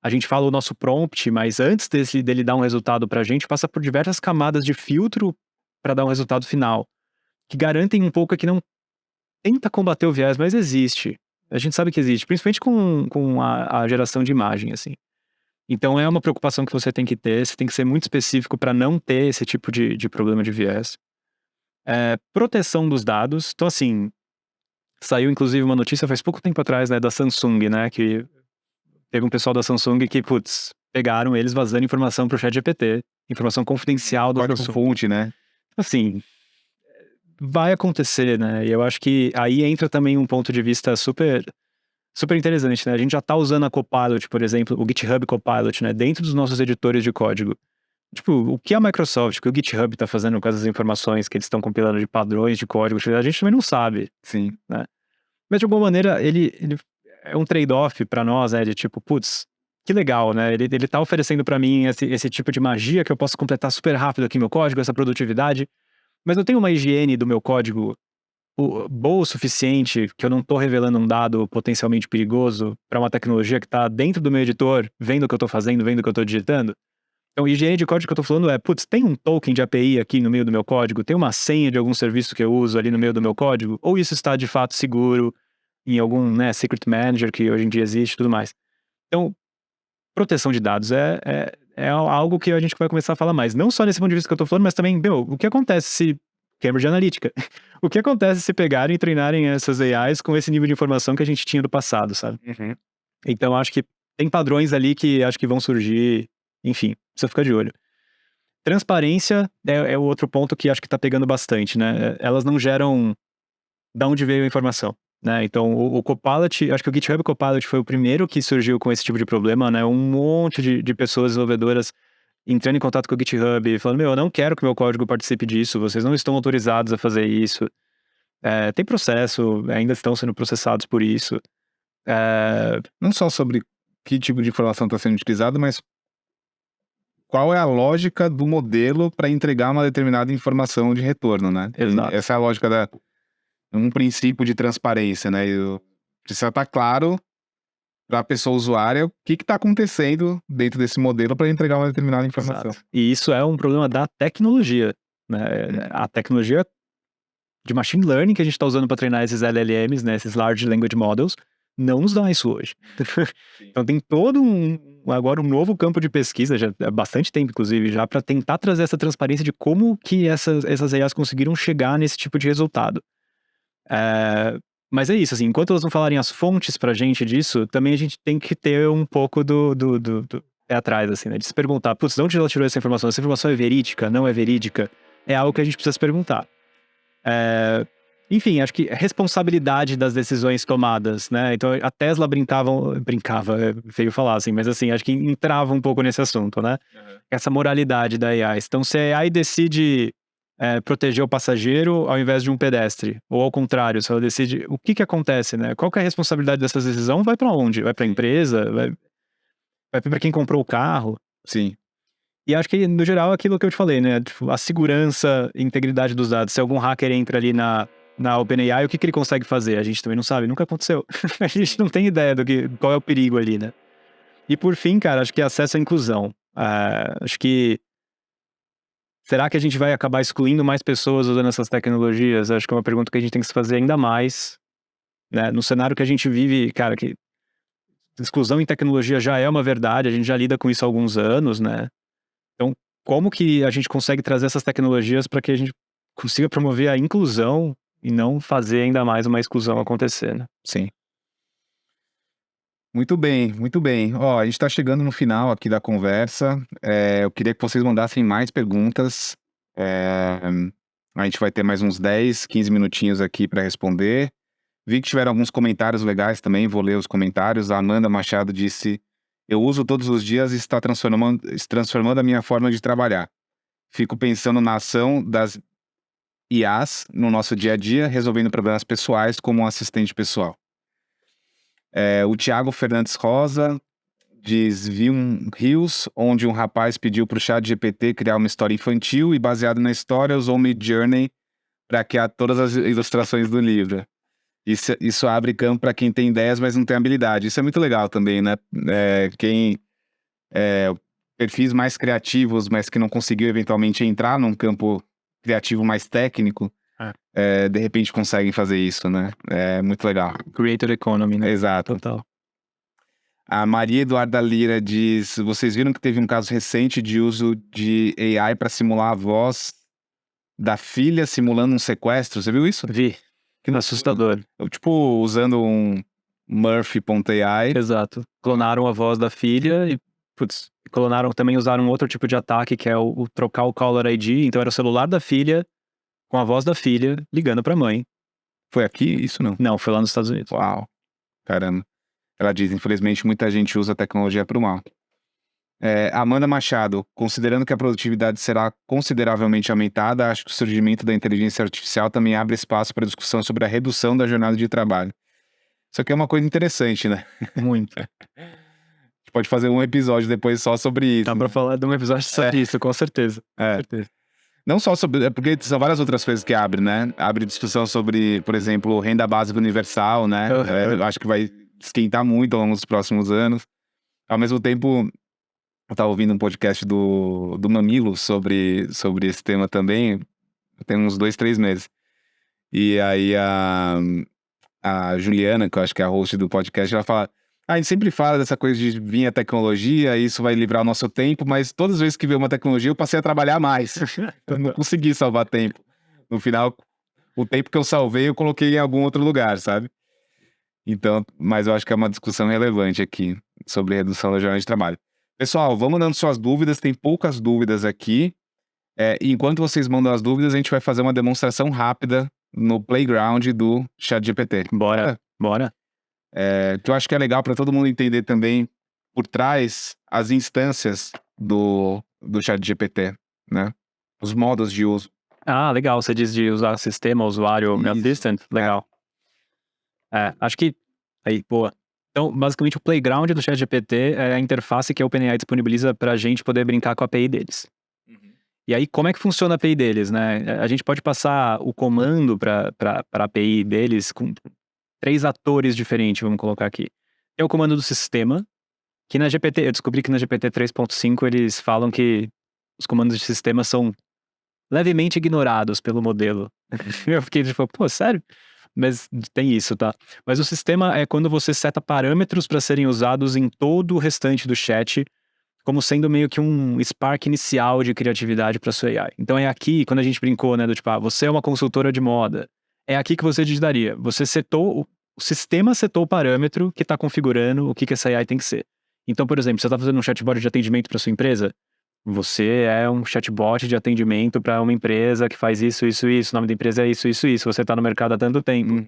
a gente fala o nosso prompt, mas antes dele dar um resultado pra gente, passa por diversas camadas de filtro para dar um resultado final, que garantem um pouco que não tenta combater o viés, mas existe. A gente sabe que existe, principalmente com a geração de imagem, assim. Então é uma preocupação que você tem que ter, você tem que ser muito específico para não ter esse tipo de problema de viés. Proteção dos dados. Então, assim, saiu inclusive uma notícia faz pouco tempo atrás, né, da Samsung, né, que teve um pessoal da Samsung que, putz, pegaram eles vazando informação pro ChatGPT, informação confidencial do Samsung. Fonte, né? Assim, vai acontecer, né, e eu acho que aí entra também um ponto de vista super interessante, né, a gente já tá usando a Copilot, por exemplo, o GitHub Copilot, né, dentro dos nossos editores de código. Tipo, o que a Microsoft, o que o GitHub tá fazendo com essas informações que eles estão compilando de padrões de código, a gente também não sabe. Sim. Né? Mas de alguma maneira, ele é um trade-off pra nós, né? De tipo, putz, que legal, né? Ele tá oferecendo pra mim esse tipo de magia que eu posso completar super rápido aqui meu código, essa produtividade. Mas eu tenho uma higiene do meu código boa o suficiente que eu não tô revelando um dado potencialmente perigoso pra uma tecnologia que tá dentro do meu editor, vendo o que eu tô fazendo, vendo o que eu tô digitando. Então, higiene de código que eu tô falando putz, tem um token de API aqui no meio do meu código? Tem uma senha de algum serviço que eu uso ali no meio do meu código? Ou isso está de fato seguro em algum, né, secret manager que hoje em dia existe e tudo mais? Então, proteção de dados é algo que a gente vai começar a falar mais. Não só nesse ponto de vista que eu tô falando, mas também, o que acontece se... Cambridge Analytica. O que acontece se pegarem e treinarem essas AIs com esse nível de informação que a gente tinha do passado, sabe? Uhum. Então, acho que tem padrões ali que acho que vão surgir. Enfim, precisa ficar de olho. Transparência é o outro ponto que acho que tá pegando bastante, né? Elas não geram de onde veio a informação, né? Então, o Copilot, acho que o GitHub Copilot foi o primeiro que surgiu com esse tipo de problema, né? Um monte de pessoas desenvolvedoras entrando em contato com o GitHub e falando, eu não quero que meu código participe disso, vocês não estão autorizados a fazer isso. Tem processo, ainda estão sendo processados por isso. Não só sobre que tipo de informação está sendo utilizada, mas qual é a lógica do modelo para entregar uma determinada informação de retorno, né? Exato. Essa é a lógica um princípio de transparência, né? Precisa estar claro para a pessoa usuária o que está acontecendo dentro desse modelo para entregar uma determinada informação. Exato. E isso é um problema da tecnologia, né? A tecnologia de machine learning que a gente está usando para treinar esses LLMs, né? Esses Large Language Models, não nos dá isso hoje. Então tem todo agora um novo campo de pesquisa, já há bastante tempo, inclusive, já para tentar trazer essa transparência de como que essas AIs conseguiram chegar nesse tipo de resultado. Mas é isso, assim, enquanto elas não falarem as fontes pra gente disso, também a gente tem que ter um pouco do pé atrás, assim, né? De se perguntar, putz, de onde ela tirou essa informação? Essa informação é verídica? Não é verídica? É algo que a gente precisa se perguntar. Enfim, acho que a responsabilidade das decisões tomadas, né? Então, a Tesla brincava, feio falar assim, mas assim, acho que entrava um pouco nesse assunto, né? Uhum. Essa moralidade da AI. Então, se a AI decide proteger o passageiro ao invés de um pedestre, ou ao contrário, se ela decide, o que acontece, né? Qual que é a responsabilidade dessa decisão? Vai pra onde? Vai pra empresa? Vai pra quem comprou o carro? Sim. E acho que, no geral, é aquilo que eu te falei, né? Tipo, a segurança e integridade dos dados. Se algum hacker entra ali na OpenAI, o que ele consegue fazer? A gente também não sabe, nunca aconteceu. A gente não tem ideia qual é o perigo ali, né? E por fim, cara, acho que acesso à inclusão. Acho que... Será que a gente vai acabar excluindo mais pessoas usando essas tecnologias? Acho que é uma pergunta que a gente tem que se fazer ainda mais, né? No cenário que a gente vive, cara, que exclusão em tecnologia já é uma verdade, a gente já lida com isso há alguns anos, né? Então, como que a gente consegue trazer essas tecnologias para que a gente consiga promover a inclusão e não fazer ainda mais uma exclusão acontecer, né? Sim. Muito bem, muito bem. Ó, a gente está chegando no final aqui da conversa. Eu queria que vocês mandassem mais perguntas. A gente vai ter mais uns 10, 15 minutinhos aqui para responder. Vi que tiveram alguns comentários legais também, vou ler os comentários. A Amanda Machado disse: eu uso todos os dias e está transformando a minha forma de trabalhar. fico pensando na ação das IAs no nosso dia a dia, resolvendo problemas pessoais como um assistente pessoal. O Thiago Fernandes Rosa diz: vi um Reels onde um rapaz pediu para o ChatGPT criar uma história infantil e, baseado na história, usou o Midjourney para criar todas as ilustrações do livro. Isso abre campo para quem tem ideias, mas não tem habilidade. Isso é muito legal também, né? Perfis mais criativos, mas que não conseguiu eventualmente entrar num campo criativo mais técnico, de repente conseguem fazer isso, né? É muito legal. Creator economy, né? Exato. Total. A Maria Eduarda Lira diz: vocês viram que teve um caso recente de uso de AI para simular a voz da filha simulando um sequestro? Você viu isso? Vi. Que assustador. Tipo, usando um Murphy.ai. Exato. Clonaram a voz da filha e, também usaram outro tipo de ataque, que é o trocar o Caller ID. Então era o celular da filha com a voz da filha ligando pra mãe. Foi aqui? Isso não? Não, foi lá nos Estados Unidos. Uau. Caramba. Ela diz: infelizmente, muita gente usa a tecnologia para o mal. Amanda Machado: considerando que a produtividade será consideravelmente aumentada, acho que o surgimento da inteligência artificial também abre espaço para discussão sobre a redução da jornada de trabalho. Isso aqui é uma coisa interessante, né? Muito. A gente pode fazer um episódio depois só sobre isso. Dá pra falar de um episódio sobre isso, com certeza. Com certeza. Não só sobre... porque são várias outras coisas que abre, né? Abre discussão sobre, por exemplo, renda básica universal, né? Eu acho que vai esquentar muito ao longo dos próximos anos. Ao mesmo tempo, eu tava ouvindo um podcast do Mamilo sobre esse tema também, tem uns 2, 3 meses. E aí a Juliana, que eu acho que é a host do podcast, ela fala: a gente sempre fala dessa coisa de vir a tecnologia, isso vai livrar o nosso tempo, mas todas as vezes que veio uma tecnologia eu passei a trabalhar mais. Eu não consegui salvar tempo. No final, o tempo que eu salvei eu coloquei em algum outro lugar, sabe? Então, mas eu acho que é uma discussão relevante aqui sobre redução da jornada de trabalho. Pessoal, vão mandando suas dúvidas, tem poucas dúvidas aqui. E enquanto vocês mandam as dúvidas, a gente vai fazer uma demonstração rápida no playground do ChatGPT. Bora. Que eu acho que é legal para todo mundo entender também por trás as instâncias do ChatGPT, né? Os modos de uso. Ah, legal. Você diz de usar sistema, usuário, assistant. Legal. Acho que... Aí, boa. Então, basicamente, o playground do ChatGPT é a interface que a OpenAI disponibiliza pra gente poder brincar com a API deles. E aí, como é que funciona a API deles, né? A gente pode passar o comando pra API deles com 3 atores diferentes, vamos colocar aqui. É o comando do sistema, que na GPT... Eu descobri que na GPT 3.5 eles falam que os comandos de sistema são levemente ignorados pelo modelo. Eu fiquei tipo, pô, sério? Mas tem isso, tá? Mas o sistema é quando você seta parâmetros para serem usados em todo o restante do chat, como sendo meio que um spark inicial de criatividade para sua AI. Então é aqui, quando a gente brincou, né, do tipo, você é uma consultora de moda, é aqui que você digitaria. Você setou, o sistema setou o parâmetro que está configurando o que essa AI tem que ser. Então, por exemplo, você está fazendo um chatbot de atendimento para sua empresa, você é um chatbot de atendimento para uma empresa que faz isso, isso, isso. O nome da empresa é isso, isso, isso. Você está no mercado há tanto tempo.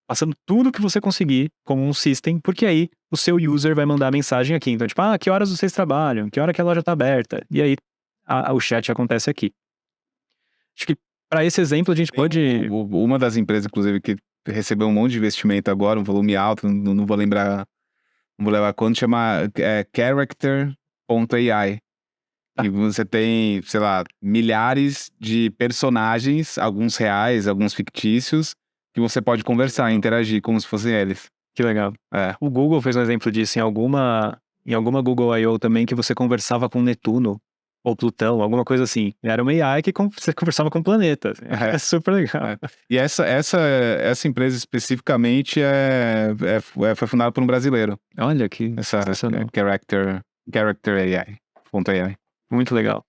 Passando tudo que você conseguir como um system, porque aí o seu user vai mandar a mensagem aqui. Então, tipo, que horas vocês trabalham? Que hora que a loja está aberta? E aí, o chat acontece aqui. Acho que para esse exemplo a gente pode... Uma das empresas, inclusive, que recebeu um monte de investimento agora, um volume alto, não vou lembrar quanto, chama Character.ai. E você tem, sei lá, milhares de personagens, alguns reais, alguns fictícios, que você pode conversar, interagir como se fossem eles. Que legal. O Google fez um exemplo disso em alguma Google I.O. também, que você conversava com Netuno ou Plutão, alguma coisa assim. Era uma AI que você conversava com o planeta. É super legal. E essa empresa especificamente foi fundada por um brasileiro. Olha que... Essa Character AI. Muito legal.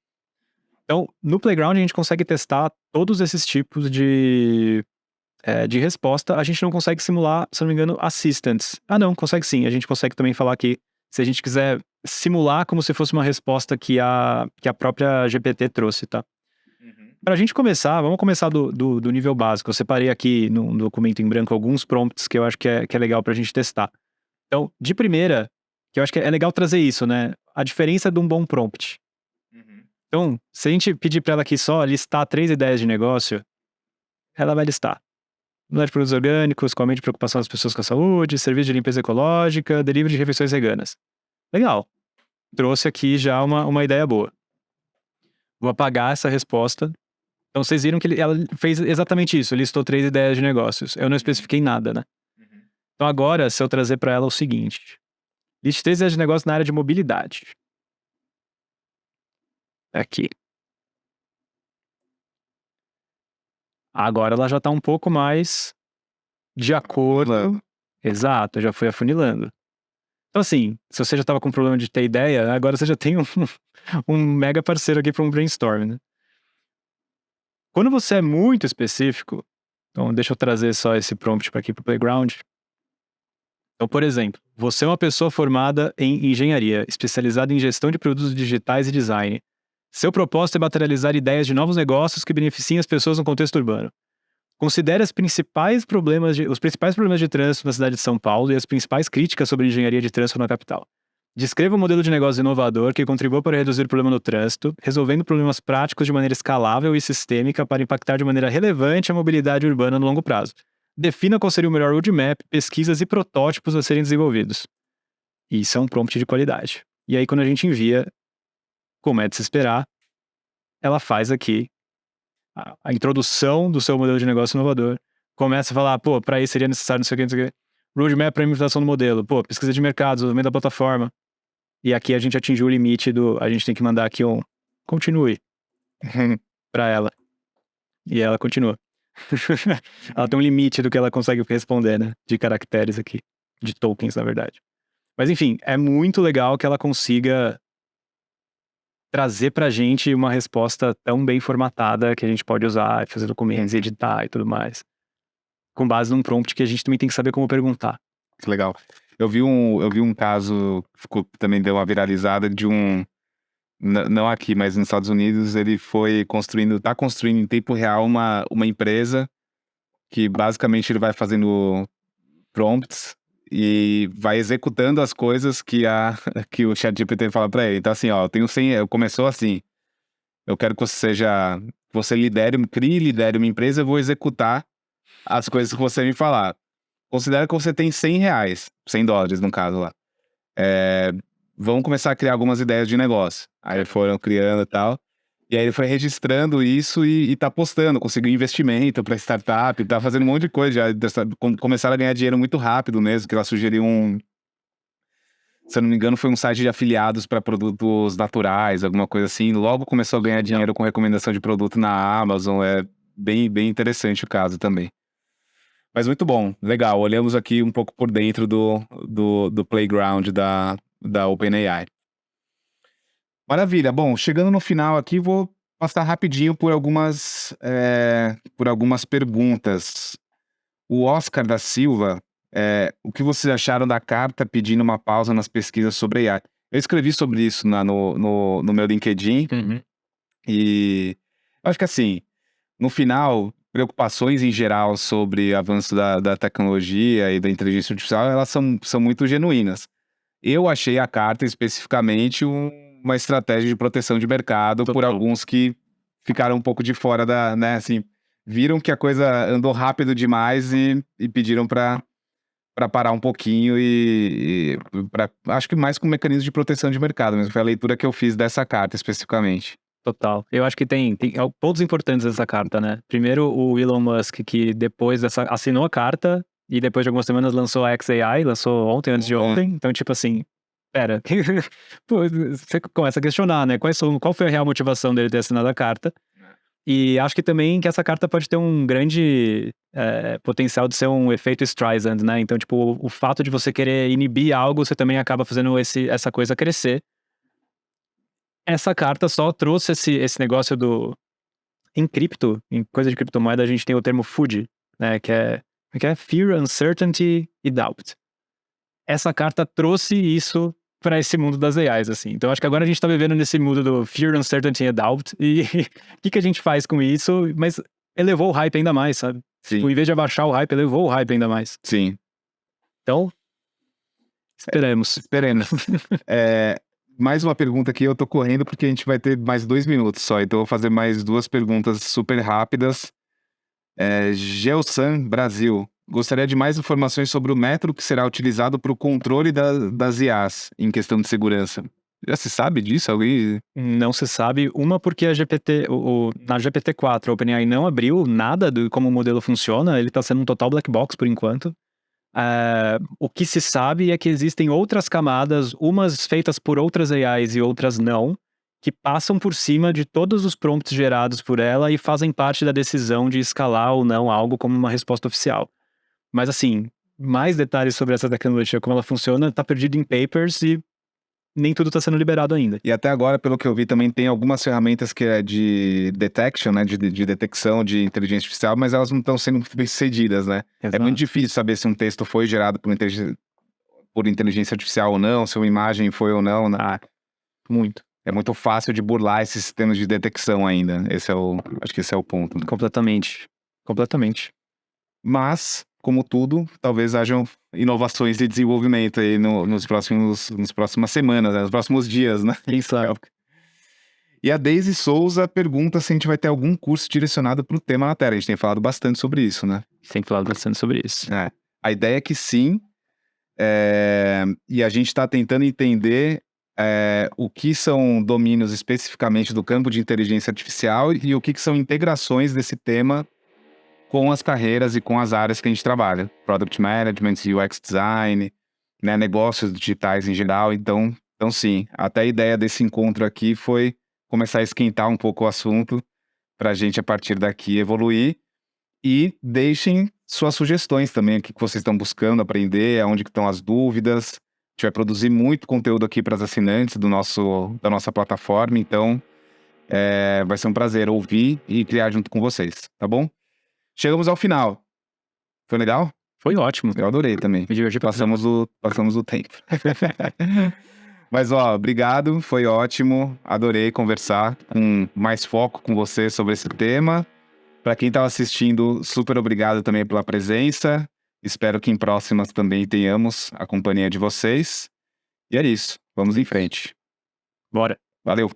Então, no Playground a gente consegue testar todos esses tipos de resposta. A gente não consegue simular, se não me engano, assistants. Não, consegue sim. A gente consegue também falar que se a gente quiser simular como se fosse uma resposta que a própria GPT trouxe, tá? Pra gente começar, vamos começar do nível básico. Eu separei aqui num documento em branco alguns prompts que eu acho que é legal pra gente testar. Então, de primeira, que eu acho que é legal trazer isso, né? A diferença de um bom prompt. Então, se a gente pedir para ela aqui só listar 3 ideias de negócio, ela vai listar. Mudar de produtos orgânicos, com aumento de preocupação das pessoas com a saúde, serviço de limpeza ecológica, delivery de refeições veganas. Legal. Trouxe aqui já uma ideia boa. Vou apagar essa resposta. Então, vocês viram que ela fez exatamente isso. Listou 3 ideias de negócios. Eu não especifiquei nada, né? Então, agora, se eu trazer para ela o seguinte. Liste 3 ideias de negócio na área de mobilidade. Aqui. Agora ela já tá um pouco mais de acordo. Exato, já foi afunilando. Então, assim, se você já tava com problema de ter ideia, agora você já tem um mega parceiro aqui para um brainstorm, né? Quando você é muito específico, então deixa eu trazer só esse prompt para aqui pro Playground. Então, por exemplo, você é uma pessoa formada em engenharia, especializada em gestão de produtos digitais e design. Seu propósito é materializar ideias de novos negócios que beneficiem as pessoas no contexto urbano. Considere os principais problemas de trânsito na cidade de São Paulo e as principais críticas sobre engenharia de trânsito na capital. Descreva um modelo de negócio inovador que contribua para reduzir o problema no trânsito, resolvendo problemas práticos de maneira escalável e sistêmica para impactar de maneira relevante a mobilidade urbana no longo prazo. Defina qual seria o melhor roadmap, pesquisas e protótipos a serem desenvolvidos. Isso é um prompt de qualidade. E aí, quando a gente envia, como é de se esperar, ela faz aqui a introdução do seu modelo de negócio inovador, começa a falar, pô, para isso seria necessário não sei o que, roadmap para implementação do modelo, pô, pesquisa de mercado, desenvolvimento da plataforma, e aqui a gente atingiu o limite a gente tem que mandar aqui um continue para ela, e ela continua. Ela tem um limite do que ela consegue responder, né, de caracteres aqui, de tokens, na verdade. Mas enfim, é muito legal que ela consiga trazer pra gente uma resposta tão bem formatada que a gente pode usar, fazer documentos, editar e tudo mais. Com base num prompt que a gente também tem que saber como perguntar. Que legal. Eu vi um caso que também deu uma viralizada de não aqui, mas nos Estados Unidos, ele tá construindo em tempo real uma empresa que basicamente ele vai fazendo prompts e vai executando as coisas que que o ChatGPT fala para ele. Então assim, ó, começou assim, eu quero que você crie e lidere uma empresa, eu vou executar as coisas que você me falar. Considera que você tem $100 no caso lá. Vamos começar a criar algumas ideias de negócio. Aí foram criando e tal. E aí ele foi registrando isso e tá postando, conseguiu investimento para startup, tá fazendo um monte de coisa. Começaram a ganhar dinheiro muito rápido mesmo, que ela sugeriu se eu não me engano, foi um site de afiliados para produtos naturais, alguma coisa assim. Logo começou a ganhar dinheiro com recomendação de produto na Amazon. É bem, bem interessante o caso também. Mas muito bom, legal. Olhamos aqui um pouco por dentro do playground da OpenAI. Maravilha. Bom, chegando no final aqui, vou passar rapidinho por algumas perguntas. O Oscar da Silva, o que vocês acharam da carta pedindo uma pausa nas pesquisas sobre AI? Eu escrevi sobre isso no meu LinkedIn. E eu acho que assim, no final, preocupações em geral sobre avanço da tecnologia e da inteligência artificial, elas são muito genuínas. Eu achei a carta especificamente uma estratégia de proteção de mercado por alguns que ficaram um pouco de fora né, assim, viram que a coisa andou rápido demais e pediram para parar um pouquinho acho que mais com mecanismo de proteção de mercado mesmo. Foi a leitura que eu fiz dessa carta especificamente. Total. Eu acho que tem pontos importantes dessa carta, né? Primeiro, o Elon Musk, que depois assinou a carta e depois de algumas semanas lançou a XAI, lançou antes de ontem. Então, tipo assim, pera, pô, você começa a questionar, né? Qual foi a real motivação dele ter assinado a carta? E acho que também que essa carta pode ter um grande potencial de ser um efeito Streisand, né? Então, tipo, o fato de você querer inibir algo, você também acaba fazendo essa coisa crescer. Essa carta só trouxe esse negócio em coisa de criptomoeda, a gente tem o termo FUD, né? Que é Fear, Uncertainty e Doubt. Essa carta trouxe isso para esse mundo das AIs, assim. Então, acho que agora a gente tá vivendo nesse mundo do Fear, Uncertainty e Doubt. E o que a gente faz com isso? Mas elevou o hype ainda mais, sabe? Sim. Tipo, em vez de abaixar o hype, elevou o hype ainda mais. Sim. Então, esperemos. Esperemos. mais uma pergunta aqui, eu tô correndo porque a gente vai ter mais 2 minutos só, então eu vou fazer mais 2 perguntas super rápidas. Geosan Brasil, gostaria de mais informações sobre o método que será utilizado para o controle das IAs em questão de segurança. Já se sabe disso? Alguém... Não se sabe. Uma porque a GPT, na GPT-4, a OpenAI não abriu nada de como o modelo funciona, ele está sendo um total black box por enquanto. O que se sabe é que existem outras camadas, umas feitas por outras AIs e outras não, que passam por cima de todos os prompts gerados por ela e fazem parte da decisão de escalar ou não algo como uma resposta oficial. Mas assim, mais detalhes sobre essa tecnologia, como ela funciona, está perdido em papers e nem tudo está sendo liberado ainda. E até agora, pelo que eu vi, também tem algumas ferramentas que é de detection, né, de detecção de inteligência artificial, mas elas não estão sendo bem sucedidas, né? Exato. É muito difícil saber se um texto foi gerado por inteligência artificial ou não, se uma imagem foi ou não, né? Muito. É muito fácil de burlar esses sistemas de detecção ainda. Acho que esse é o ponto, né? Completamente. Mas, como tudo, talvez hajam inovações de desenvolvimento aí nas próximas semanas, né? Nos próximos dias, né? Quem sabe? E a Daisy Souza pergunta se a gente vai ter algum curso direcionado para o tema na Terra. A gente tem falado bastante sobre isso, né? Tem falado bastante sobre isso. A ideia é que sim. E a gente está tentando entender o que são domínios especificamente do campo de inteligência artificial e o que são integrações desse tema com as carreiras e com as áreas que a gente trabalha. Product Management, UX Design, né, negócios digitais em geral. Então sim, até a ideia desse encontro aqui foi começar a esquentar um pouco o assunto para a gente, a partir daqui, evoluir. E deixem suas sugestões também, o que vocês estão buscando aprender, aonde que estão as dúvidas. A gente vai produzir muito conteúdo aqui para as assinantes da nossa plataforma, então vai ser um prazer ouvir e criar junto com vocês, tá bom? Chegamos ao final. Foi legal? Foi ótimo. Eu adorei também. Me diverti. Passamos o tempo. Mas, obrigado, foi ótimo. Adorei conversar com mais foco com você sobre esse tema. Para quem estava assistindo, super obrigado também pela presença. Espero que em próximas também tenhamos a companhia de vocês. E é isso. Vamos em frente. Bora. Valeu.